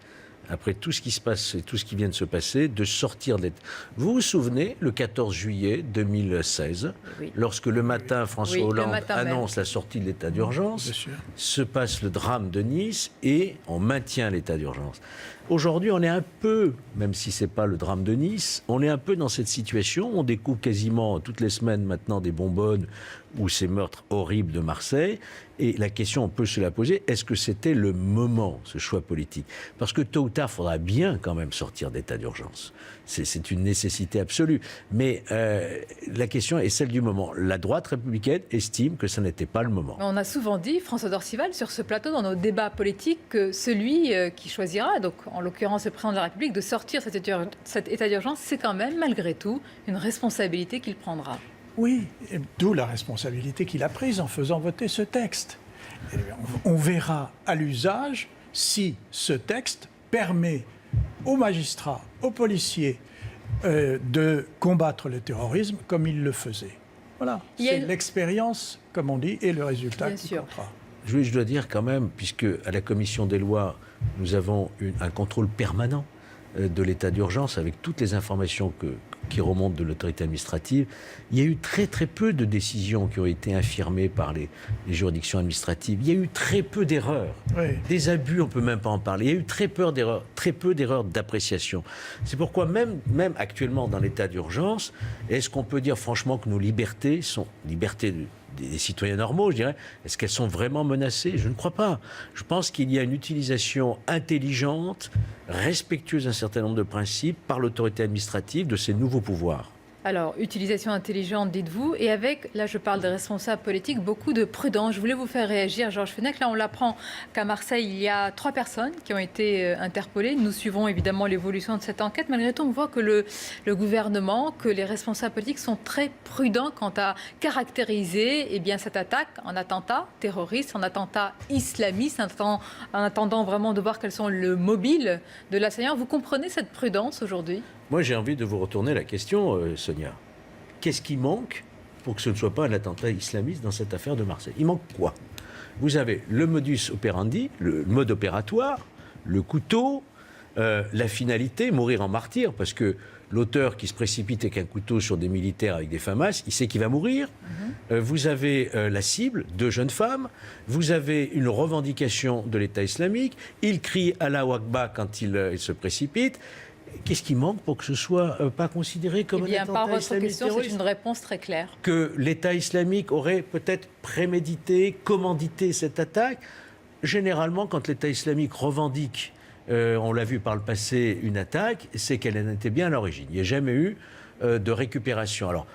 après tout ce qui se passe et tout ce qui vient de se passer, de sortir de l'état. Vous vous souvenez, le 14 juillet 2016, oui, lorsque le matin, François Hollande annonce la sortie de l'état d'urgence, se passe le drame de Nice et on maintient l'état d'urgence. Aujourd'hui, on est un peu, même si ce n'est pas le drame de Nice, on est un peu dans cette situation. On découvre quasiment toutes les semaines maintenant des bonbonnes ou ces meurtres horribles de Marseille. Et la question, on peut se la poser, est-ce que c'était le moment, ce choix politique? Parce que tôt ou tard, il faudra bien quand même sortir d'état d'urgence. C'est une nécessité absolue. Mais la question est celle du moment. La droite républicaine estime que ce n'était pas le moment. On a souvent dit, François Dorcival, sur ce plateau, dans nos débats politiques, que celui qui choisira, donc en l'occurrence le président de la République, de sortir cet état d'urgence, c'est quand même, malgré tout, une responsabilité qu'il prendra. Oui, d'où la responsabilité qu'il a prise en faisant voter ce texte. Et on verra à l'usage si ce texte permet aux magistrats, aux policiers de combattre le terrorisme comme ils le faisaient. Voilà, c'est l'expérience, comme on dit, et le résultat qui comptera. Je dois dire quand même, puisque à la commission des lois, nous avons un contrôle permanent de l'état d'urgence avec toutes les informations qui remontent de l'autorité administrative. Il y a eu très très peu de décisions qui ont été infirmées par les juridictions administratives. Il y a eu très peu d'erreurs. Oui. Des abus, on ne peut même pas en parler. Il y a eu très peu d'erreurs d'appréciation. C'est pourquoi même actuellement dans l'état d'urgence, est-ce qu'on peut dire franchement que nos libertés sont libertés des citoyens normaux, je dirais, est-ce qu'elles sont vraiment menacées? Je ne crois pas. Je pense qu'il y a une utilisation intelligente, respectueuse d'un certain nombre de principes par l'autorité administrative de ces nouveaux pouvoirs. Alors, utilisation intelligente, dites-vous, et avec, là je parle des responsables politiques, beaucoup de prudence. Je voulais vous faire réagir, Georges Fenech. Là, on l'apprend qu'à Marseille, il y a 3 personnes qui ont été interpellées. Nous suivons évidemment l'évolution de cette enquête. Malgré tout, on voit que le gouvernement, que les responsables politiques sont très prudents quant à caractériser cette attaque en attentat terroriste, en attentat islamiste, en attendant vraiment de voir quels sont le mobile de l'assaillant. Vous comprenez cette prudence aujourd'hui ? Moi, j'ai envie de vous retourner la question, Sonia. Qu'est-ce qui manque pour que ce ne soit pas un attentat islamiste dans cette affaire de Marseille? Il manque quoi? Vous avez le modus operandi, le mode opératoire, le couteau, la finalité, mourir en martyr, parce que l'auteur qui se précipite avec un couteau sur des militaires avec des FAMAS, il sait qu'il va mourir. Vous avez la cible, 2 jeunes femmes. Vous avez une revendication de l'État islamique. Il crie Allahu Akbar quand il se précipite. Qu'est-ce qui manque pour que ce ne soit pas considéré comme un attentat islamique? Par votre question, c'est une réponse très claire. Que l'État islamique aurait peut-être prémédité, commandité cette attaque. Généralement, quand l'État islamique revendique, on l'a vu par le passé, une attaque, c'est qu'elle en était bien à l'origine. Il n'y a jamais eu de récupération. Alors,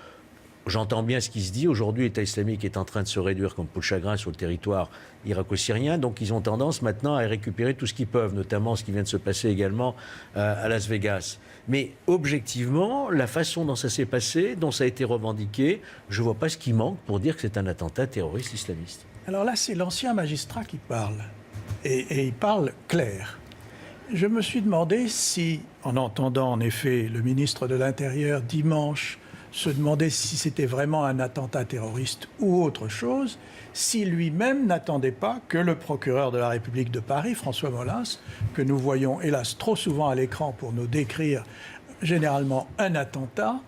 j'entends bien ce qui se dit. Aujourd'hui, l'État islamique est en train de se réduire comme peau de chagrin sur le territoire irako-syrien. Donc, ils ont tendance maintenant à récupérer tout ce qu'ils peuvent, notamment ce qui vient de se passer également à Las Vegas. Mais objectivement, la façon dont ça s'est passé, dont ça a été revendiqué, je ne vois pas ce qui manque pour dire que c'est un attentat terroriste islamiste. Alors là, c'est l'ancien magistrat qui parle. Et il parle clair. Je me suis demandé si, en entendant en effet le ministre de l'Intérieur dimanche se demander si c'était vraiment un attentat terroriste ou autre chose, si lui-même n'attendait pas que le procureur de la République de Paris, François Molins, que nous voyons hélas trop souvent à l'écran pour nous décrire généralement un attentat,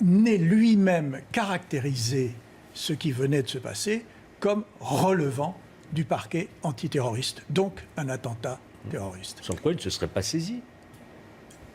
n'ait lui-même caractérisé ce qui venait de se passer comme relevant du parquet antiterroriste, donc un attentat terroriste. Sans quoi il ne se serait pas saisi.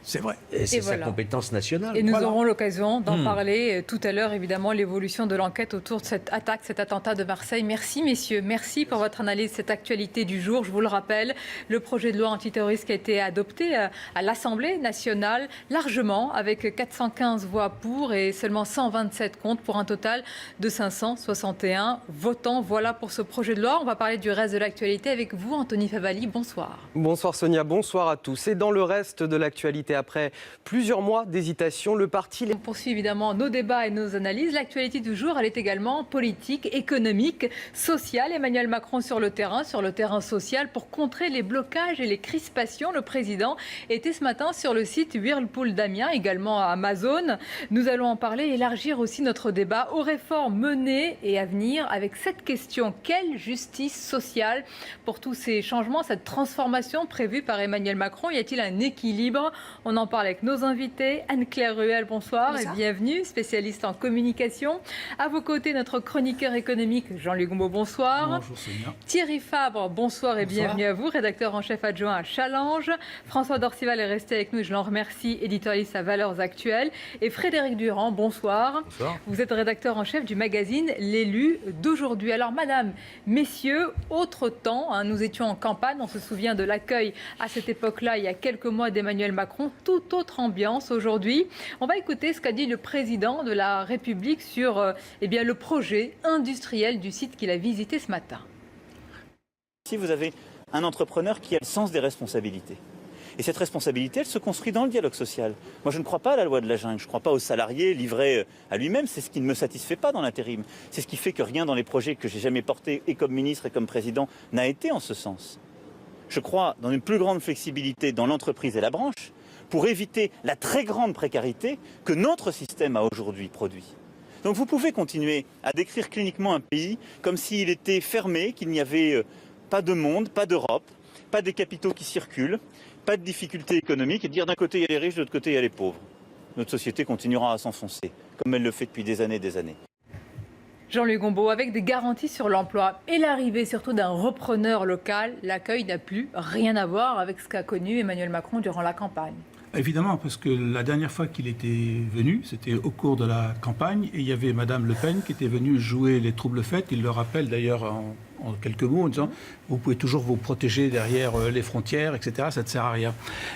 C'est vrai. Et c'est voilà. sa compétence nationale. Et nous Voilà. aurons l'occasion d'en parler tout à l'heure, évidemment, l'évolution de l'enquête autour de cette attaque, cet attentat de Marseille. Merci, messieurs. Merci pour votre analyse de cette actualité du jour. Je vous le rappelle, le projet de loi antiterroriste qui a été adopté à l'Assemblée nationale, largement, avec 415 voix pour et seulement 127 contre, pour un total de 561 votants. Voilà pour ce projet de loi. On va parler du reste de l'actualité avec vous, Anthony Favali. Bonsoir. Bonsoir Sonia, bonsoir à tous. Et dans le reste de l'actualité, après plusieurs mois d'hésitation, le parti... On poursuit évidemment nos débats et nos analyses. L'actualité du jour, elle est également politique, économique, sociale. Emmanuel Macron sur le terrain social, pour contrer les blocages et les crispations. Le président était ce matin sur le site Whirlpool d'Amiens, également à Amazon. Nous allons en parler, élargir aussi notre débat aux réformes menées et à venir avec cette question. Quelle justice sociale pour tous ces changements, cette transformation prévue par Emmanuel Macron? Y a-t-il un équilibre? On en parle avec nos invités. Anne-Claire Ruel, bonsoir et bienvenue, spécialiste en communication. À vos côtés, notre chroniqueur économique Jean-Luc Gombaud, bonsoir. Bonjour Sonia. Thierry Fabre, bonsoir et bienvenue à vous, rédacteur en chef adjoint à Challenge. François Dorcival est resté avec nous, je l'en remercie, éditorialiste à Valeurs Actuelles. Et Frédéric Durand, bonsoir. Bonsoir. Vous êtes rédacteur en chef du magazine L'Élu d'aujourd'hui. Alors madame, messieurs, autre temps, nous étions en campagne, on se souvient de l'accueil à cette époque-là, il y a quelques mois d'Emmanuel Macron, toute autre ambiance aujourd'hui. On va écouter ce qu'a dit le président de la République sur le projet industriel du site qu'il a visité ce matin. Si vous avez un entrepreneur qui a le sens des responsabilités, et cette responsabilité, elle se construit dans le dialogue social. Moi, je ne crois pas à la loi de la jungle, je ne crois pas aux salariés livrés à lui-même, c'est ce qui ne me satisfait pas dans l'intérim. C'est ce qui fait que rien dans les projets que j'ai jamais portés, et comme ministre et comme président, n'a été en ce sens. Je crois dans une plus grande flexibilité dans l'entreprise et la branche, pour éviter la très grande précarité que notre système a aujourd'hui produit. Donc vous pouvez continuer à décrire cliniquement un pays comme s'il était fermé, qu'il n'y avait pas de monde, pas d'Europe, pas des capitaux qui circulent, pas de difficultés économiques, et dire d'un côté il y a les riches, de l'autre côté il y a les pauvres. Notre société continuera à s'enfoncer, comme elle le fait depuis des années et des années. Jean-Luc Gombaud, avec des garanties sur l'emploi et l'arrivée surtout d'un repreneur local, l'accueil n'a plus rien à voir avec ce qu'a connu Emmanuel Macron durant la campagne. Évidemment, parce que la dernière fois qu'il était venu, c'était au cours de la campagne, et il y avait Madame Le Pen qui était venue jouer les troubles-fêtes. Il le rappelle d'ailleurs en quelques mots en disant « Vous pouvez toujours vous protéger derrière les frontières, etc. Ça ne sert à rien. »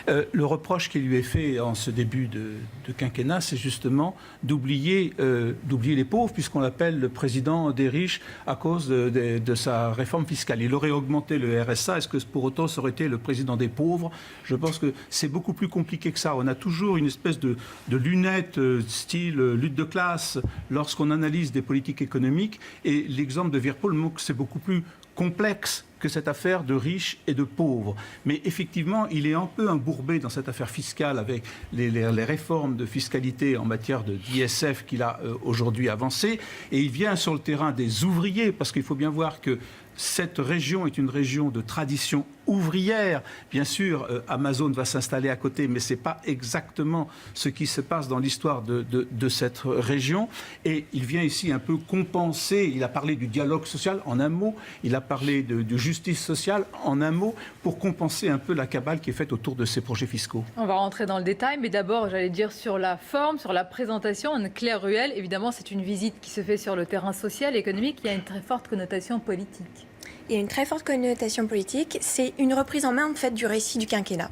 Le reproche qui lui est fait en ce début de quinquennat, c'est justement d'oublier les pauvres, puisqu'on l'appelle le président des riches à cause de sa réforme fiscale. Il aurait augmenté le RSA. Est-ce que pour autant ça aurait été le président des pauvres? Je pense que c'est beaucoup plus compliqué que ça. On a toujours une espèce de lunette style lutte de classe lorsqu'on analyse des politiques économiques. Et l'exemple de Whirlpool montre que c'est beaucoup plus complexe que cette affaire de riches et de pauvres. Mais effectivement, il est un peu embourbé dans cette affaire fiscale avec les réformes de fiscalité en matière d'ISF qu'il a aujourd'hui avancées. Et il vient sur le terrain des ouvriers, parce qu'il faut bien voir que cette région est une région de tradition ouvrière. Bien sûr, Amazon va s'installer à côté, mais ce n'est pas exactement ce qui se passe dans l'histoire de cette région. Et il vient ici un peu compenser, il a parlé du dialogue social en un mot, il a parlé de justice sociale en un mot, pour compenser un peu la cabale qui est faite autour de ces projets fiscaux. On va rentrer dans le détail, mais d'abord, j'allais dire sur la forme, sur la présentation, Anne-Claire Ruel, évidemment, c'est une visite qui se fait sur le terrain social et économique, il y a une très forte connotation politique. Il y a une très forte connotation politique. C'est une reprise en main en fait du récit du quinquennat.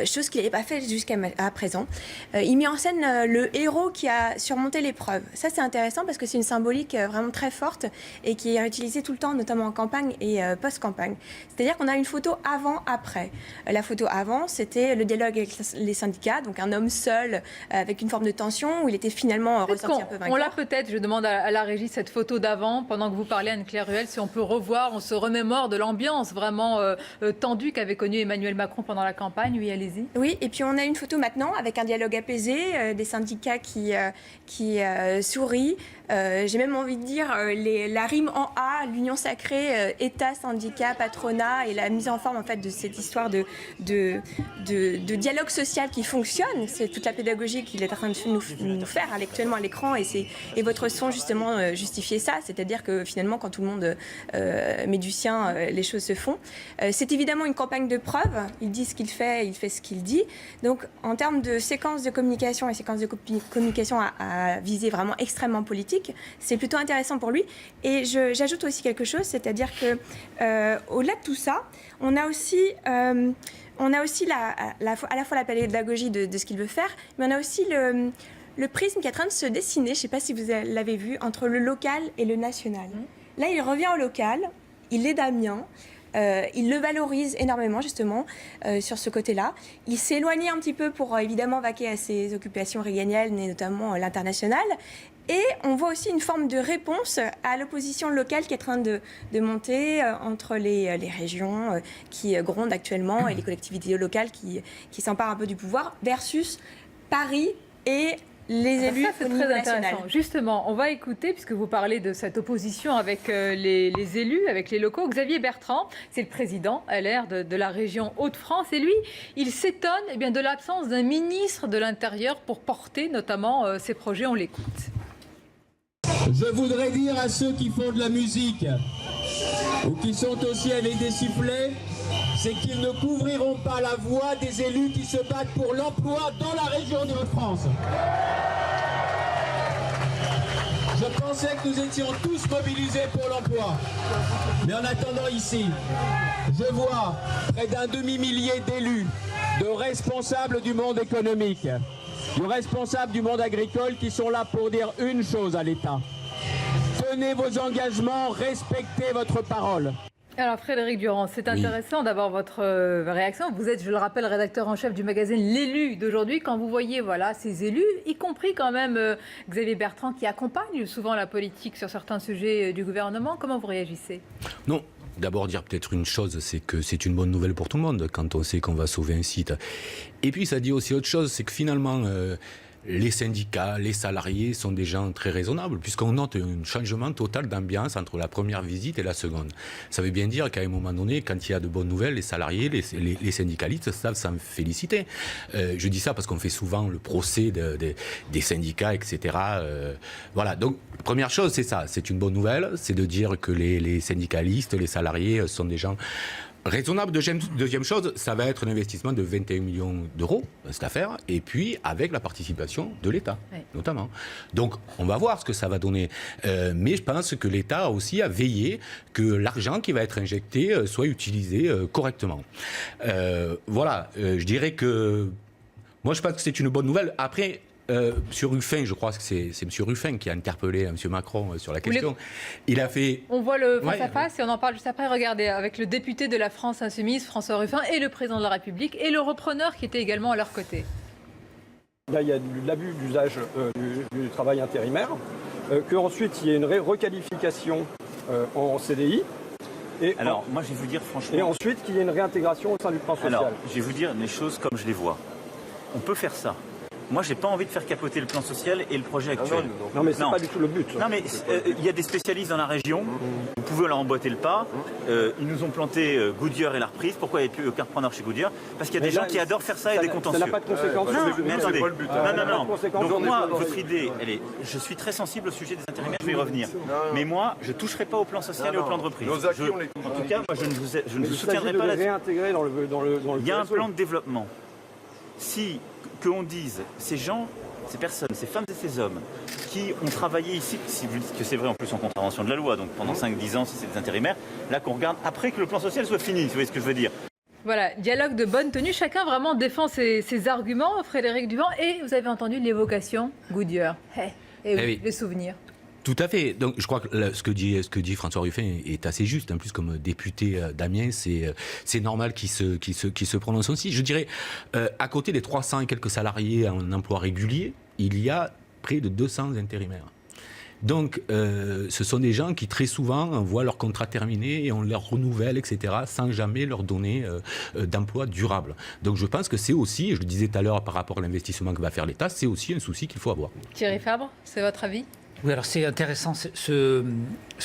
chose qu'il n'avait pas fait jusqu'à présent. Il met en scène le héros qui a surmonté l'épreuve. Ça, c'est intéressant parce que c'est une symbolique vraiment très forte et qui est utilisée tout le temps, notamment en campagne et post-campagne. C'est-à-dire qu'on a une photo avant-après. La photo avant, c'était le dialogue avec les syndicats, donc un homme seul avec une forme de tension où il était finalement ressorti un peu vainqueur. On l'a peut-être, je demande à la régie cette photo d'avant, pendant que vous parlez, Anne-Claire Ruel, si on peut revoir, on se remémore de l'ambiance vraiment tendue qu'avait connue Emmanuel Macron pendant la campagne. Oui, allez-y. Oui, et puis on a une photo maintenant avec un dialogue apaisé, des syndicats qui sourient. J'ai même envie de dire la rime en A, l'union sacrée, État, syndicat, patronat, et la mise en forme en fait de cette histoire de dialogue social qui fonctionne. C'est toute la pédagogie qu'il est en train de nous faire actuellement à l'écran, et votre son justement justifiait ça, c'est-à-dire que finalement quand tout le monde met du sien, les choses se font. C'est évidemment une campagne de preuve. Il dit ce qu'il fait, il fait ce qu'il dit. Donc en termes de séquences de communication et séquences de communication à visée vraiment extrêmement politique, c'est plutôt intéressant pour lui. Et j'ajoute aussi quelque chose, c'est-à-dire que au-delà de tout ça, on a aussi à la fois la pédagogie de ce qu'il veut faire, mais on a aussi le prisme qui est en train de se dessiner, je ne sais pas si vous l'avez vu, entre le local et le national. Là, il revient au local, il est d'Amiens, il le valorise énormément justement sur ce côté-là. Il s'est éloigné un petit peu pour évidemment vaquer à ses occupations régaliennes et notamment l'international. Et on voit aussi une forme de réponse à l'opposition locale qui est en train de monter entre les régions qui grondent actuellement et les collectivités locales qui s'emparent un peu du pouvoir versus Paris et les élus au niveau national. Justement, on va écouter, puisque vous parlez de cette opposition avec les élus, avec les locaux. Xavier Bertrand, c'est le président LR de la région Hauts-de-France. Et lui, il s'étonne de l'absence d'un ministre de l'Intérieur pour porter notamment ces projets. On l'écoute. Je voudrais dire à ceux qui font de la musique ou qui sont aussi avec des sifflets, c'est qu'ils ne couvriront pas la voix des élus qui se battent pour l'emploi dans la région de Hauts-de-France. Je pensais que nous étions tous mobilisés pour l'emploi. Mais en attendant ici, je vois près d'un demi-millier d'élus, de responsables du monde économique, de responsables du monde agricole qui sont là pour dire une chose à l'État. Tenez vos engagements, respectez votre parole. Alors Frédéric Durand, c'est intéressant d'avoir votre réaction. Vous êtes, je le rappelle, rédacteur en chef du magazine L'Élu d'aujourd'hui. Quand vous voyez ces élus, y compris quand même Xavier Bertrand qui accompagne souvent la politique sur certains sujets du gouvernement, comment vous réagissez ? Non. D'abord dire peut-être une chose, c'est que c'est une bonne nouvelle pour tout le monde quand on sait qu'on va sauver un site. Et puis ça dit aussi autre chose, c'est que finalement les syndicats, les salariés sont des gens très raisonnables puisqu'on note un changement total d'ambiance entre la première visite et la seconde. Ça veut bien dire qu'à un moment donné, quand il y a de bonnes nouvelles, les salariés, les syndicalistes savent s'en féliciter. Je dis ça parce qu'on fait souvent le procès des syndicats, etc. Voilà, donc première chose, c'est ça, c'est une bonne nouvelle, c'est de dire que les syndicalistes, les salariés sont des gens raisonnable. Deuxième chose, ça va être un investissement de 21 millions d'euros, cette affaire, et puis avec la participation de l'État, notamment. Donc, on va voir ce que ça va donner. Mais je pense que l'État aussi a veillé que l'argent qui va être injecté soit utilisé correctement. Voilà, je dirais que... Moi, je pense que c'est une bonne nouvelle. Après... sur Ruffin, je crois que c'est M. Ruffin qui a interpellé M. Macron sur la question. Il a fait... On voit le face-à-face et on en parle juste après. Regardez, avec le député de la France Insoumise, François Ruffin, et le président de la République, et le repreneur qui était également à leur côté. Là, il y a de l'abus d'usage du travail intérimaire, qu'ensuite il y ait une requalification en CDI. Alors, moi, je vais vous dire franchement... Et ensuite qu'il y ait une réintégration au sein du plan social. Alors, je vais vous dire les choses comme je les vois. On peut faire ça. Moi, j'ai pas envie de faire capoter le plan social et le projet actuel. Non, mais c'est pas du tout le but. Non, mais il y a des spécialistes dans la région. Vous pouvez leur emboîter le pas. Ils nous ont planté Goodyear et la reprise. Pourquoi il n'y a plus aucun repreneur chez Goodyear? Parce qu'il y a des gens qui adorent faire ça et des contentieux. Ça n'a pas de conséquences. Non, mais attendez. Pas le but. Non. Donc moi, votre idée, je suis très sensible au sujet des intérimaires. Je vais y revenir. Mais moi, je ne toucherai pas au plan social et au plan de reprise. En tout cas, moi, je ne vous soutiendrai pas là-dessus. Il y a un plan de développement. Si qu'on dise ces gens, ces personnes, ces femmes et ces hommes qui ont travaillé ici, si vous dites que c'est vrai en plus en contravention de la loi, donc pendant 5-10 ans si c'est des intérimaires, là qu'on regarde après que le plan social soit fini, vous voyez ce que je veux dire. Voilà, dialogue de bonne tenue. Chacun vraiment défend ses arguments. Frédéric Duban, et vous avez entendu l'évocation Goodyear. Et oui, les souvenirs. Tout à fait. Donc, je crois que ce que dit François Ruffin est assez juste. En plus, comme député d'Amiens, c'est normal qu'il se prononce aussi. Je dirais, à côté des 300 et quelques salariés en emploi régulier, il y a près de 200 intérimaires. Donc, ce sont des gens qui, très souvent, voient leur contrat terminé et on leur renouvelle, etc., sans jamais leur donner d'emploi durable. Donc, je pense que c'est aussi, je le disais tout à l'heure par rapport à l'investissement que va faire l'État, c'est aussi un souci qu'il faut avoir. Thierry Fabre, c'est votre avis ? Oui, alors c'est intéressant, ce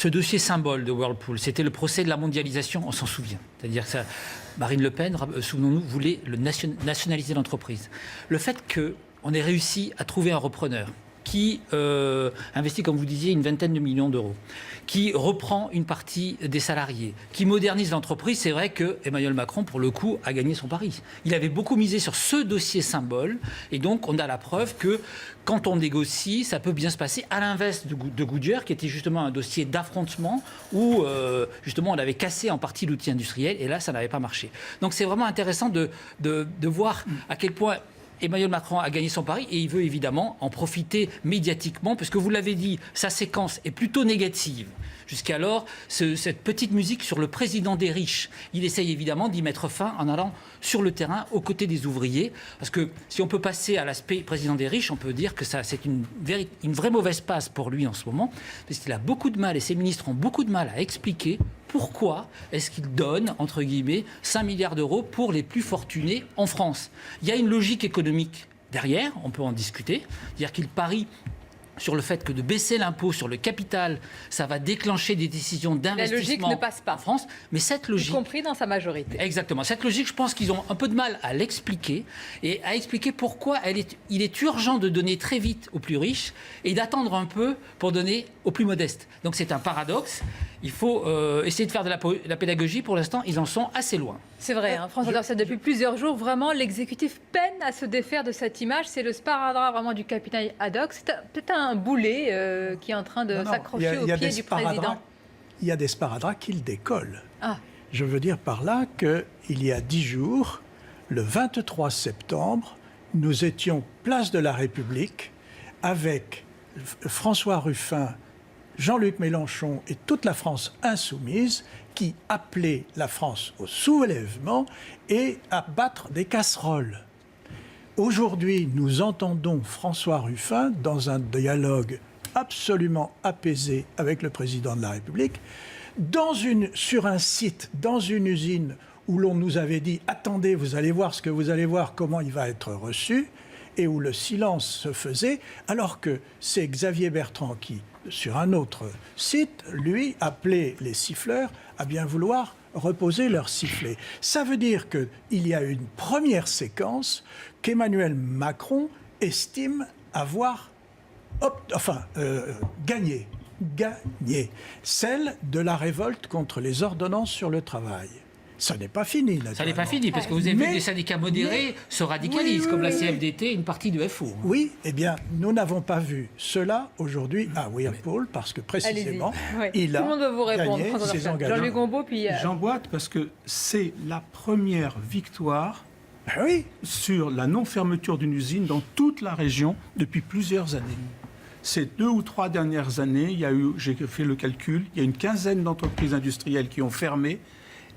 dossier symbole de Whirlpool, c'était le procès de la mondialisation, on s'en souvient. C'est-à-dire que Marine Le Pen, souvenons-nous, voulait nationaliser l'entreprise. Le fait qu'on ait réussi à trouver un repreneur qui investit, comme vous disiez, une vingtaine de millions d'euros, qui reprend une partie des salariés, qui modernise l'entreprise, c'est vrai que Emmanuel Macron, pour le coup, a gagné son pari. Il avait beaucoup misé sur ce dossier symbole, et donc on a la preuve que quand on négocie, ça peut bien se passer, à l'inverse de Goodyear, qui était justement un dossier d'affrontement, où justement on avait cassé en partie l'outil industriel, et là ça n'avait pas marché. Donc c'est vraiment intéressant de voir à quel point Emmanuel Macron a gagné son pari et il veut évidemment en profiter médiatiquement, parce que vous l'avez dit, sa séquence est plutôt négative. Jusqu'alors, cette petite musique sur le président des riches, il essaye évidemment d'y mettre fin en allant sur le terrain aux côtés des ouvriers. Parce que si on peut passer à l'aspect président des riches, on peut dire que ça, c'est une vraie mauvaise passe pour lui en ce moment, parce qu'il a beaucoup de mal, et ses ministres ont beaucoup de mal à expliquer pourquoi est-ce qu'il donne, entre guillemets, 5 milliards d'euros pour les plus fortunés en France. Il y a une logique économique derrière, on peut en discuter, c'est-à-dire qu'il parie sur le fait que de baisser l'impôt sur le capital, ça va déclencher des décisions d'investissement. La logique ne passe pas en France, mais cette logique, y compris dans sa majorité. Exactement. Cette logique, je pense qu'ils ont un peu de mal à l'expliquer et à expliquer pourquoi il est urgent de donner très vite aux plus riches et d'attendre un peu pour donner aux plus modestes. Donc c'est un paradoxe. Il faut essayer de faire de la pédagogie. Pour l'instant, ils en sont assez loin. C'est vrai, François Dorset, depuis plusieurs jours, vraiment, l'exécutif peine à se défaire de cette image. C'est le sparadrap vraiment du capitaine Haddock. C'est peut-être un boulet qui est en train de s'accrocher au pied du président. Il y a des sparadraps qui le décollent. Ah. Je veux dire par là qu'il y a 10 jours, le 23 septembre, nous étions place de la République avec François Ruffin, Jean-Luc Mélenchon et toute la France insoumise qui appelaient la France au soulèvement et à battre des casseroles. Aujourd'hui, nous entendons François Ruffin dans un dialogue absolument apaisé avec le président de la République, sur un site, dans une usine où l'on nous avait dit « Attendez, vous allez voir ce que vous allez voir, comment il va être reçu », et où le silence se faisait, alors que c'est Xavier Bertrand qui, sur un autre site, lui, appelait les siffleurs à bien vouloir reposer leurs sifflets. Ça veut dire qu'il y a une première séquence qu'Emmanuel Macron estime avoir gagné, celle de la révolte contre les ordonnances sur le travail. Ça n'est pas fini. Ça n'est pas fini, parce que vous avez vu que des syndicats modérés se radicalisent, comme la CFDT et une partie de FO. Oui, eh bien, nous n'avons pas vu cela aujourd'hui à Whirlpool, parce que précisément, il a gagné ses engagements. Jean-Luc Gombault, puis... J'emboîte parce que c'est la première victoire sur la non-fermeture d'une usine dans toute la région depuis plusieurs années. Ces 2 ou 3 dernières années, j'ai fait le calcul, il y a une quinzaine d'entreprises industrielles qui ont fermé,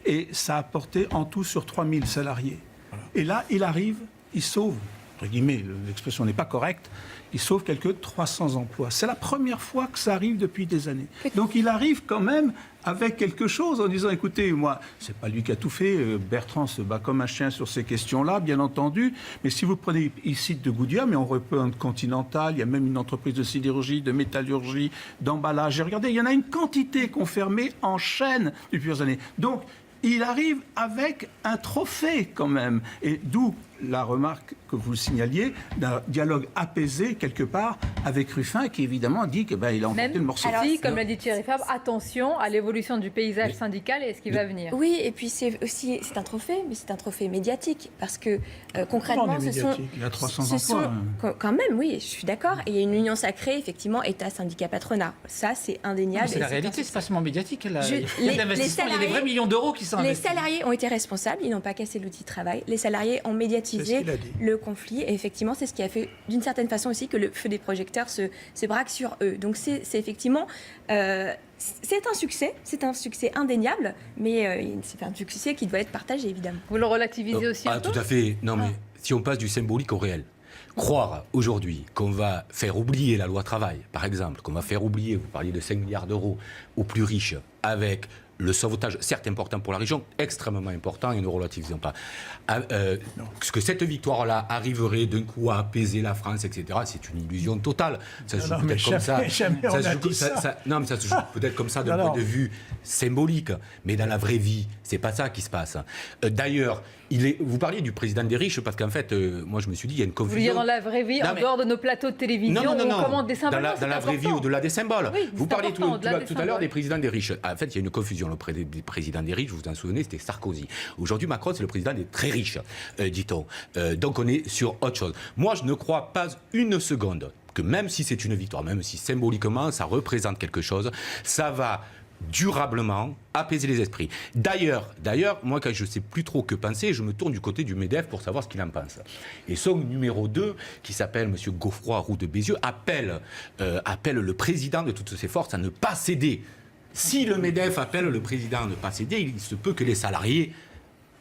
et ça a porté en tout sur 3000 salariés. Voilà. Et là, il arrive, il sauve, entre guillemets, l'expression n'est pas correcte, il sauve quelques 300 emplois. C'est la première fois que ça arrive depuis des années. Donc il arrive quand même avec quelque chose en disant, écoutez, moi, c'est pas lui qui a tout fait, Bertrand se bat comme un chien sur ces questions-là, bien entendu, mais si vous prenez ici de Goodyear, mais on reprend Continental, il y a même une entreprise de sidérurgie, de métallurgie, d'emballage, et regardez, il y en a une quantité qu'on fermait en chaîne depuis plusieurs années. Donc, il arrive avec un trophée quand même, et d'où la remarque que vous signaliez d'un dialogue apaisé quelque part avec Ruffin, qui évidemment dit qu'il a emporté le morceau. Alors, si, comme l'a dit Thierry Fabre, attention à l'évolution du paysage syndical et à ce qui va venir. Oui, et puis c'est un trophée, mais c'est un trophée médiatique, parce que concrètement, il y a 300 emplois. Quand même, oui, je suis d'accord. Et il y a une union sacrée, effectivement, État, syndicat, patronat. Ça, c'est indéniable. C'est la réalité, c'est pas seulement médiatique. Il y a les des vrais millions d'euros qui sont investis. Les salariés ont été responsables, ils n'ont pas cassé l'outil de travail. Les salariés ont médiatisé le conflit. Et effectivement, c'est ce qui a fait, d'une certaine façon aussi, que le feu des projecteurs se braque sur eux. Donc c'est effectivement... c'est un succès indéniable, mais c'est un succès qui doit être partagé, évidemment. Vous le relativisez aussi un peu ? Tout à fait. Non, mais si on passe du symbolique au réel, croire aujourd'hui qu'on va faire oublier la loi travail, par exemple, qu'on va faire oublier, vous parliez de 5 milliards d'euros aux plus riches, avec le sauvetage, certes important pour la région, extrêmement important, et ne relativisons pas. Que cette victoire-là arriverait d'un coup à apaiser la France, etc., c'est une illusion totale. Ça se joue peut-être comme ça. Non, mais ça se joue peut-être comme ça d'un point de vue symbolique. Mais dans la vraie vie, c'est pas ça qui se passe. D'ailleurs, vous parliez du président des riches, parce qu'en fait, moi je me suis dit, il y a une confusion. Vous voulez dire dans la vraie vie, en dehors de nos plateaux de télévision, où on commande des symboles? Dans la vraie vie, au-delà des symboles. Oui, vous parliez tout à l'heure des présidents des riches. En fait, il y a une confusion. Le président des riches, vous vous en souvenez, c'était Sarkozy. Aujourd'hui, Macron, c'est le président des très riches, dit-on. Donc on est sur autre chose. Moi, je ne crois pas une seconde que même si c'est une victoire, même si symboliquement ça représente quelque chose, ça va durablement apaiser les esprits. D'ailleurs, moi, quand je ne sais plus trop que penser, je me tourne du côté du MEDEF pour savoir ce qu'il en pense. Et son numéro 2, qui s'appelle M. Geoffroy Roux de Bézieux, appelle le président de toutes ses forces à ne pas céder. Si le MEDEF appelle le président à ne pas céder, il se peut que les salariés,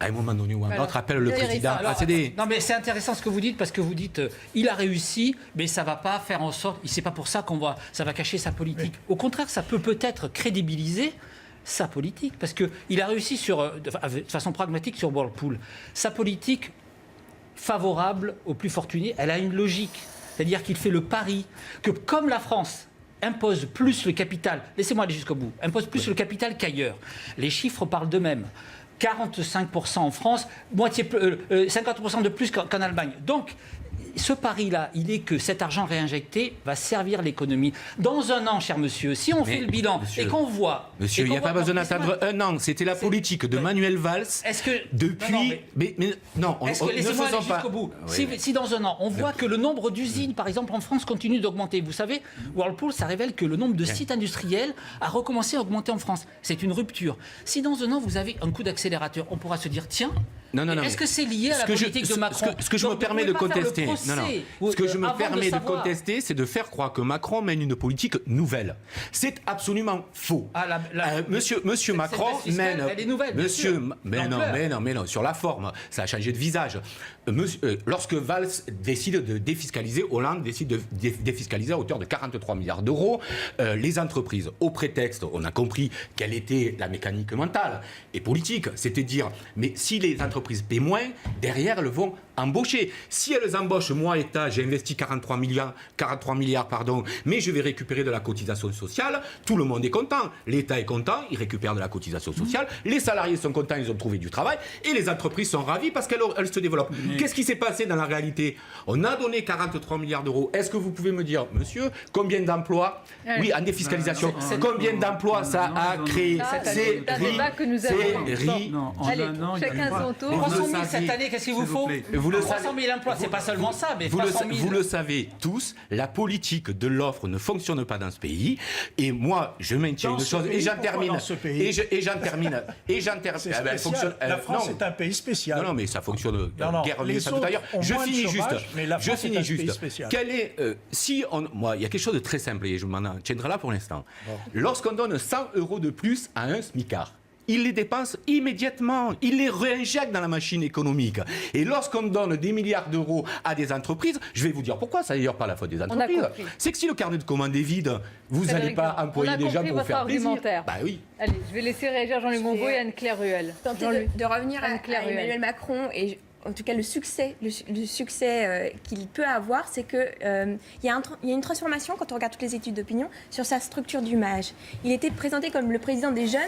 à un moment donné ou à un autre, appellent le président à céder. Non, mais c'est intéressant ce que vous dites, parce que vous dites il a réussi, mais ça ne va pas faire en sorte, c'est pas pour ça ça va cacher sa politique. Au contraire, ça peut-être crédibiliser sa politique, parce qu'il a réussi de façon pragmatique sur Whirlpool. Sa politique favorable aux plus fortunés, elle a une logique. C'est-à-dire qu'il fait le pari que, comme la France impose plus le capital, laissez-moi aller jusqu'au bout, impose plus le capital qu'ailleurs. Les chiffres parlent d'eux-mêmes. 45% en France, 50% de plus qu'en Allemagne. Donc, ce pari-là, il est que cet argent réinjecté va servir l'économie. Dans un an, cher monsieur, si on fait le bilan et qu'on voit... Monsieur, il n'y a pas besoin d'attendre un an. C'était la politique de Manuel Valls depuis... Non, laissez-moi aller jusqu'au bout. Si dans un an, on voit que le nombre d'usines, par exemple, en France, continue d'augmenter. Vous savez, Whirlpool, ça révèle que le nombre de sites industriels a recommencé à augmenter en France. C'est une rupture. Si dans un an, vous avez un coup d'accélérateur, on pourra se dire, tiens... Est-ce que c'est lié à la politique de Macron? Ce que je me permets de contester, ce que je me permets de contester, c'est de faire croire que Macron mène une politique nouvelle. C'est absolument faux. Monsieur Macron mène. Elle est nouvelle. Mais non, sur la forme, ça a changé de visage. Lorsque Valls décide de défiscaliser, Hollande décide de défiscaliser à hauteur de 43 milliards d'euros les entreprises. Au prétexte, on a compris quelle était la mécanique mentale et politique, c'était dire, mais si les entreprises paient moins, derrière elles vont embaucher. Si elles embauchent, moi, État, j'ai investi 43 milliards, mais je vais récupérer de la cotisation sociale, tout le monde est content. L'État est content, il récupère de la cotisation sociale, les salariés sont contents, ils ont trouvé du travail, et les entreprises sont ravies parce qu'elles se développent. Qu'est-ce qui s'est passé dans la réalité? On a donné 43 milliards d'euros. Est-ce que vous pouvez me dire, monsieur, combien d'emplois, oui, en défiscalisation, combien d'emplois ça a créé? C'est un débat que nous avons. Allez, chacun son tour. 300 000 cette année, qu'est-ce qu'il vous faut? 300 000 emplois, c'est pas seulement ça, mais 300 000. Vous le savez tous, la politique de l'offre ne fonctionne pas dans ce pays. Et moi, je maintiens une chose, et j'en termine. La France est un pays spécial. Non, mais ça fonctionne guère mieux ça tout ailleurs. Je finis juste. Moi, il y a quelque chose de très simple, et je m'en tiendrai là pour l'instant. Lorsqu'on donne 100 € de plus à un smicard, il les dépense immédiatement, il les réinjecte dans la machine économique. Et lorsqu'on donne des milliards d'euros à des entreprises, je vais vous dire pourquoi, ça d'ailleurs pas la faute des entreprises. C'est que si le carnet de commande est vide, vous n'allez pas employer des gens pour vous faire plaisir. Bah oui. Allez, je vais laisser réagir Jean-Luc Mongeau et Anne-Claire Ruel. De revenir à Emmanuel Macron et en tout cas le succès qu'il peut avoir, c'est qu'il y a une transformation quand on regarde toutes les études d'opinion sur sa structure d'image. Il était présenté comme le président des jeunes.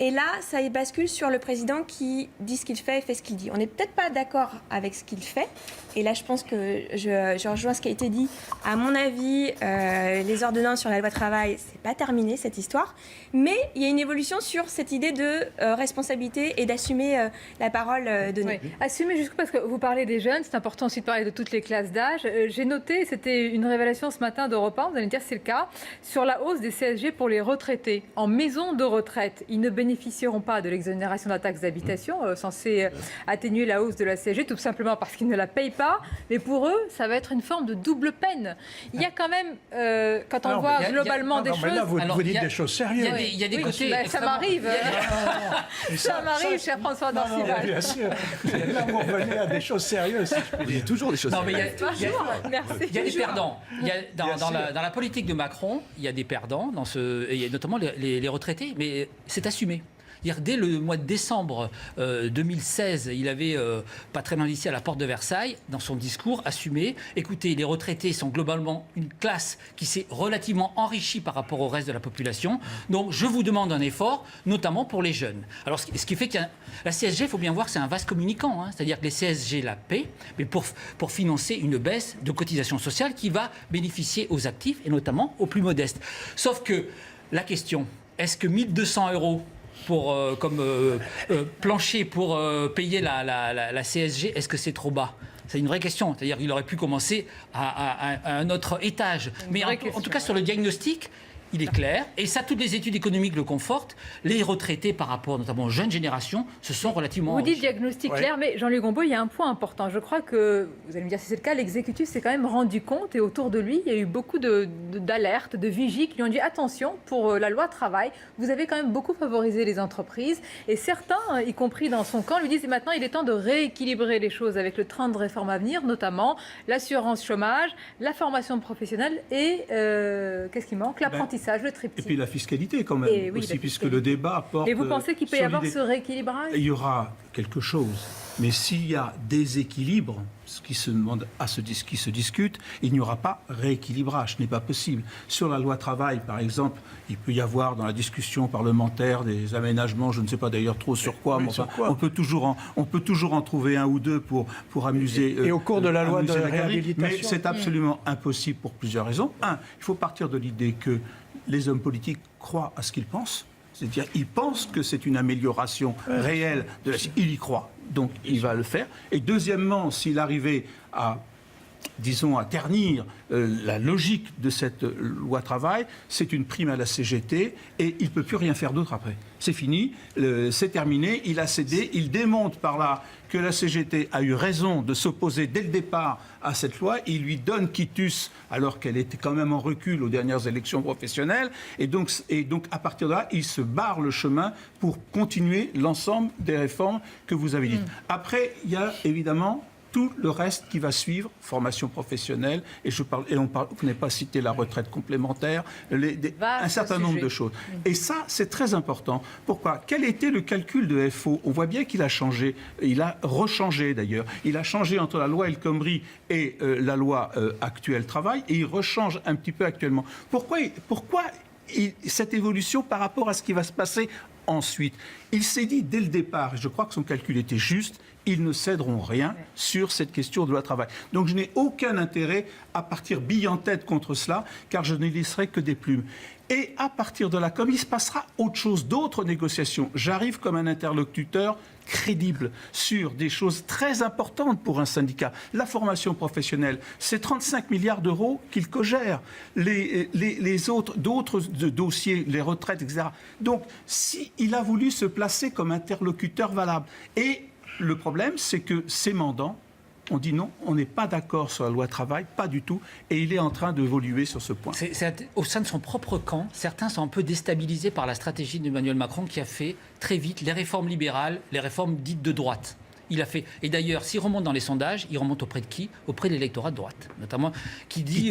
Et là, ça bascule sur le président qui dit ce qu'il fait et fait ce qu'il dit. On n'est peut-être pas d'accord avec ce qu'il fait. Et là, je pense que je rejoins ce qui a été dit. À mon avis, les ordonnances sur la loi travail, c'est pas terminé cette histoire. Mais il y a une évolution sur cette idée de responsabilité et d'assumer la parole donnée. Oui. Assumer, juste parce que vous parlez des jeunes, c'est important aussi de parler de toutes les classes d'âge. J'ai noté, c'était une révélation ce matin d'Europe 1, vous allez me dire si c'est le cas, sur la hausse des CSG pour les retraités. En maison de retraite, ils ne bénéficieront pas de l'exonération de la taxe d'habitation, censée atténuer la hausse de la CSG, tout simplement parce qu'ils ne la payent pas. Mais pour eux, ça va être une forme de double peine. Il y a quand même, quand on voit globalement des choses... Là, vous dites des choses sérieuses. Il y a des côtés... ça m'arrive. Ça m'arrive, cher François Dorcival. Bien sûr. Là, vous revenez à des choses sérieuses. Il y a toujours des choses Non, mais sérieuses. il y a des perdants. Dans la politique de Macron, il y a des perdants, et il y a notamment les retraités, mais c'est assumé. Dès le mois de décembre 2016, il avait, pas très loin d'ici, à la porte de Versailles, dans son discours, assumé. Écoutez, les retraités sont globalement une classe qui s'est relativement enrichie par rapport au reste de la population. Donc, je vous demande un effort, notamment pour les jeunes. Alors, ce qui fait que la CSG, il faut bien voir que c'est un vaste communicant. C'est-à-dire que les CSG la paient, mais pour financer une baisse de cotisation sociale qui va bénéficier aux actifs et notamment aux plus modestes. Sauf que la question, est-ce que 1 200 € comme plancher pour payer la CSG, est-ce que c'est trop bas ? C'est une vraie question. C'est-à-dire qu'il aurait pu commencer à un autre étage. Mais en tout cas, sur le diagnostic, il est clair. Et ça, toutes les études économiques le confortent. Les retraités, par rapport notamment aux jeunes générations, se sont relativement enrichis. Vous dites diagnostic clair, mais Jean-Luc Gombault, il y a un point important. Je crois que, vous allez me dire si c'est le cas, l'exécutif s'est quand même rendu compte, et autour de lui, il y a eu beaucoup d'alertes, de vigies qui lui ont dit attention, pour la loi travail, vous avez quand même beaucoup favorisé les entreprises. Et certains, y compris dans son camp, lui disent maintenant il est temps de rééquilibrer les choses avec le train de réforme à venir, notamment l'assurance chômage, la formation professionnelle et qu'est-ce qui manque ? L'apprentissage. Et puis la fiscalité quand même aussi, puisque le débat porte... Et vous pensez qu'il peut y avoir ce rééquilibrage ? Il y aura quelque chose, mais s'il y a déséquilibre, ce qui se demande qui se discute, il n'y aura pas rééquilibrage, ce n'est pas possible. Sur la loi travail, par exemple, il peut y avoir dans la discussion parlementaire des aménagements, je ne sais pas d'ailleurs trop sur quoi, mais enfin, on peut toujours en trouver un ou deux pour amuser. Et au cours de la loi de réhabilitation. Mais c'est absolument impossible pour plusieurs raisons. Un, il faut partir de l'idée que les hommes politiques croient à ce qu'ils pensent. C'est-à-dire, ils pensent que c'est une amélioration réelle de la... Il y croit, donc il va le faire. Et deuxièmement, s'il arrivait à, disons, à ternir la logique de cette loi travail, c'est une prime à la CGT et il ne peut plus rien faire d'autre après. C'est fini, c'est terminé, il a cédé, il démontre par là que la CGT a eu raison de s'opposer dès le départ à cette loi, il lui donne quitus alors qu'elle était quand même en recul aux dernières élections professionnelles, et donc à partir de là, il se barre le chemin pour continuer l'ensemble des réformes que vous avez dites. Après, il y a évidemment tout le reste qui va suivre, formation professionnelle, vous n'avez pas cité la retraite complémentaire, un certain nombre de choses. Et ça, c'est très important. Pourquoi ? Quel était le calcul de FO ? On voit bien qu'il a changé, il a rechangé d'ailleurs. Il a changé entre la loi El Khomri et la loi actuelle travail, et il rechange un petit peu actuellement. Pourquoi cette évolution par rapport à ce qui va se passer ensuite ? Il s'est dit dès le départ, et je crois que son calcul était juste, ils ne céderont rien sur cette question de loi travail. Donc je n'ai aucun intérêt à partir bille en tête contre cela, car je ne laisserai que des plumes. Et à partir de là, comme il se passera autre chose, d'autres négociations, j'arrive comme un interlocuteur crédible sur des choses très importantes pour un syndicat. La formation professionnelle, c'est 35 milliards d'euros qu'il cogère. D'autres dossiers, les retraites, etc. Donc, s'il a voulu se placer comme interlocuteur valable. Et le problème, c'est que ces mandants ont dit non, on n'est pas d'accord sur la loi travail, pas du tout, et il est en train d'évoluer sur ce point. Au sein de son propre camp, certains sont un peu déstabilisés par la stratégie d'Emmanuel Macron qui a fait très vite les réformes libérales, les réformes dites de droite. Il a fait. Et d'ailleurs, s'il remonte dans les sondages, il remonte auprès de qui? Auprès de l'électorat de droite, notamment, qui dit...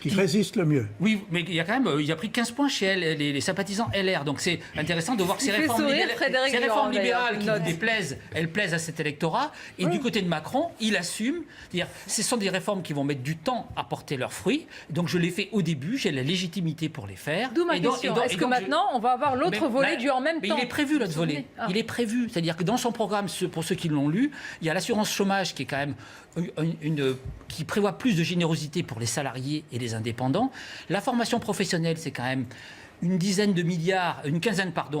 Qui résiste le mieux. Oui, mais il y a quand même... Il a pris 15 points chez les sympathisants LR. Donc c'est intéressant de voir que ces réformes libérales qui vous déplaisent, elles plaisent à cet électorat. Et du côté de Macron, il assume. C'est-à-dire, ce sont des réformes qui vont mettre du temps à porter leurs fruits. Donc je l'ai fait au début, j'ai la légitimité pour les faire. D'où ma question. Est-ce que maintenant, on va avoir l'autre volet du en même temps? Il est prévu, l'autre volet. Il est prévu. C'est-à-dire que dans son programme, pour ceux qui l'ont lu, il y a l'assurance chômage qui est quand même qui prévoit plus de générosité pour les salariés et les indépendants. La formation professionnelle, c'est quand même une quinzaine,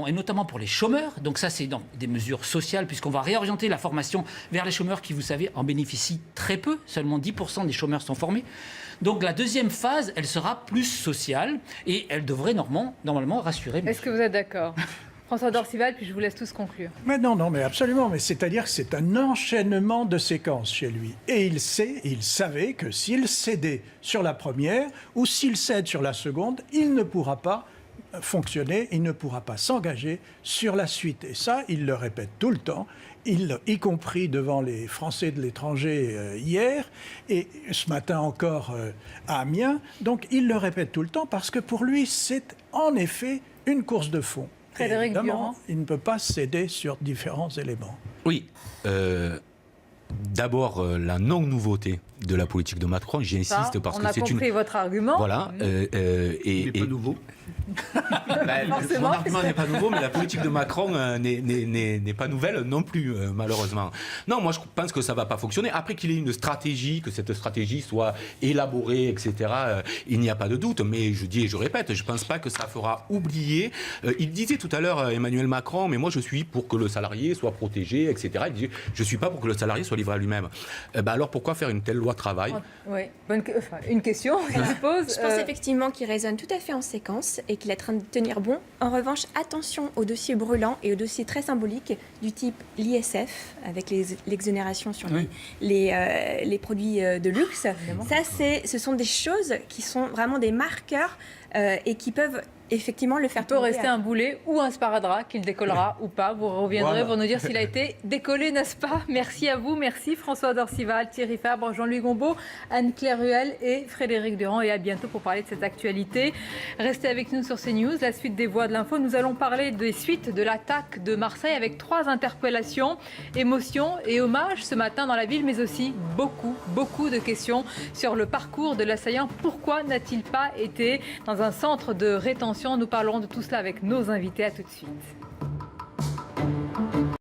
et notamment pour les chômeurs. Donc ça, c'est dans des mesures sociales, puisqu'on va réorienter la formation vers les chômeurs qui, vous savez, en bénéficient très peu. Seulement 10% des chômeurs sont formés. Donc la deuxième phase, elle sera plus sociale et elle devrait normalement rassurer. Est-ce que vous êtes d'accord? François Dorcival, puis je vous laisse tous conclure. Mais non, mais absolument. Mais c'est-à-dire que c'est un enchaînement de séquences chez lui. Et il savait que s'il cédait sur la première ou s'il cède sur la seconde, il ne pourra pas fonctionner, il ne pourra pas s'engager sur la suite. Et ça, il le répète tout le temps, y compris devant les Français de l'étranger hier, et ce matin encore à Amiens. Donc il le répète tout le temps parce que pour lui, c'est en effet une course de fond. Frédéric Durand. Il ne peut pas céder sur différents éléments. Oui. D'abord, la non-nouveauté de la politique de Macron, j'y insiste parce que c'est une... On a compris votre argument. Voilà. Il n'est pas nouveau. Mon argument n'est pas nouveau, mais la politique de Macron n'est pas nouvelle non plus, malheureusement. Non, moi je pense que ça ne va pas fonctionner. Après qu'il ait une stratégie, que cette stratégie soit élaborée, etc., il n'y a pas de doute. Mais je dis et je répète, je ne pense pas que ça fera oublier. Il disait tout à l'heure, Emmanuel Macron, mais moi je suis pour que le salarié soit protégé, etc. Il disait, je ne suis pas pour que le salarié soit livré à lui-même. Alors pourquoi faire une telle loi travail? Oui, une question qui se pose. Je pense effectivement qu'il résonne tout à fait en séquence et qu'il est en train de tenir bon. En revanche, attention aux dossiers brûlants et aux dossiers très symboliques du type l'ISF, avec l'exonération sur les produits de luxe. Ce sont des choses qui sont vraiment des marqueurs et qui peuvent effectivement le faire tomber. Il peut rester un boulet ou un sparadrap qu'il décollera ou pas. Vous reviendrez pour nous dire s'il a été décollé, n'est-ce pas? Merci à vous. Merci François Dorcival, Thierry Fabre, Jean-Louis Gombaud, Anne-Claire Ruel et Frédéric Durand. Et à bientôt pour parler de cette actualité. Restez avec nous sur CNews, la suite des Voix de l'Info. Nous allons parler des suites de l'attaque de Marseille avec 3 interpellations, émotions et hommages ce matin dans la ville, mais aussi beaucoup de questions sur le parcours de l'assaillant. Pourquoi n'a-t-il pas été dans un centre de rétention? Nous parlerons de tout cela avec nos invités. À tout de suite.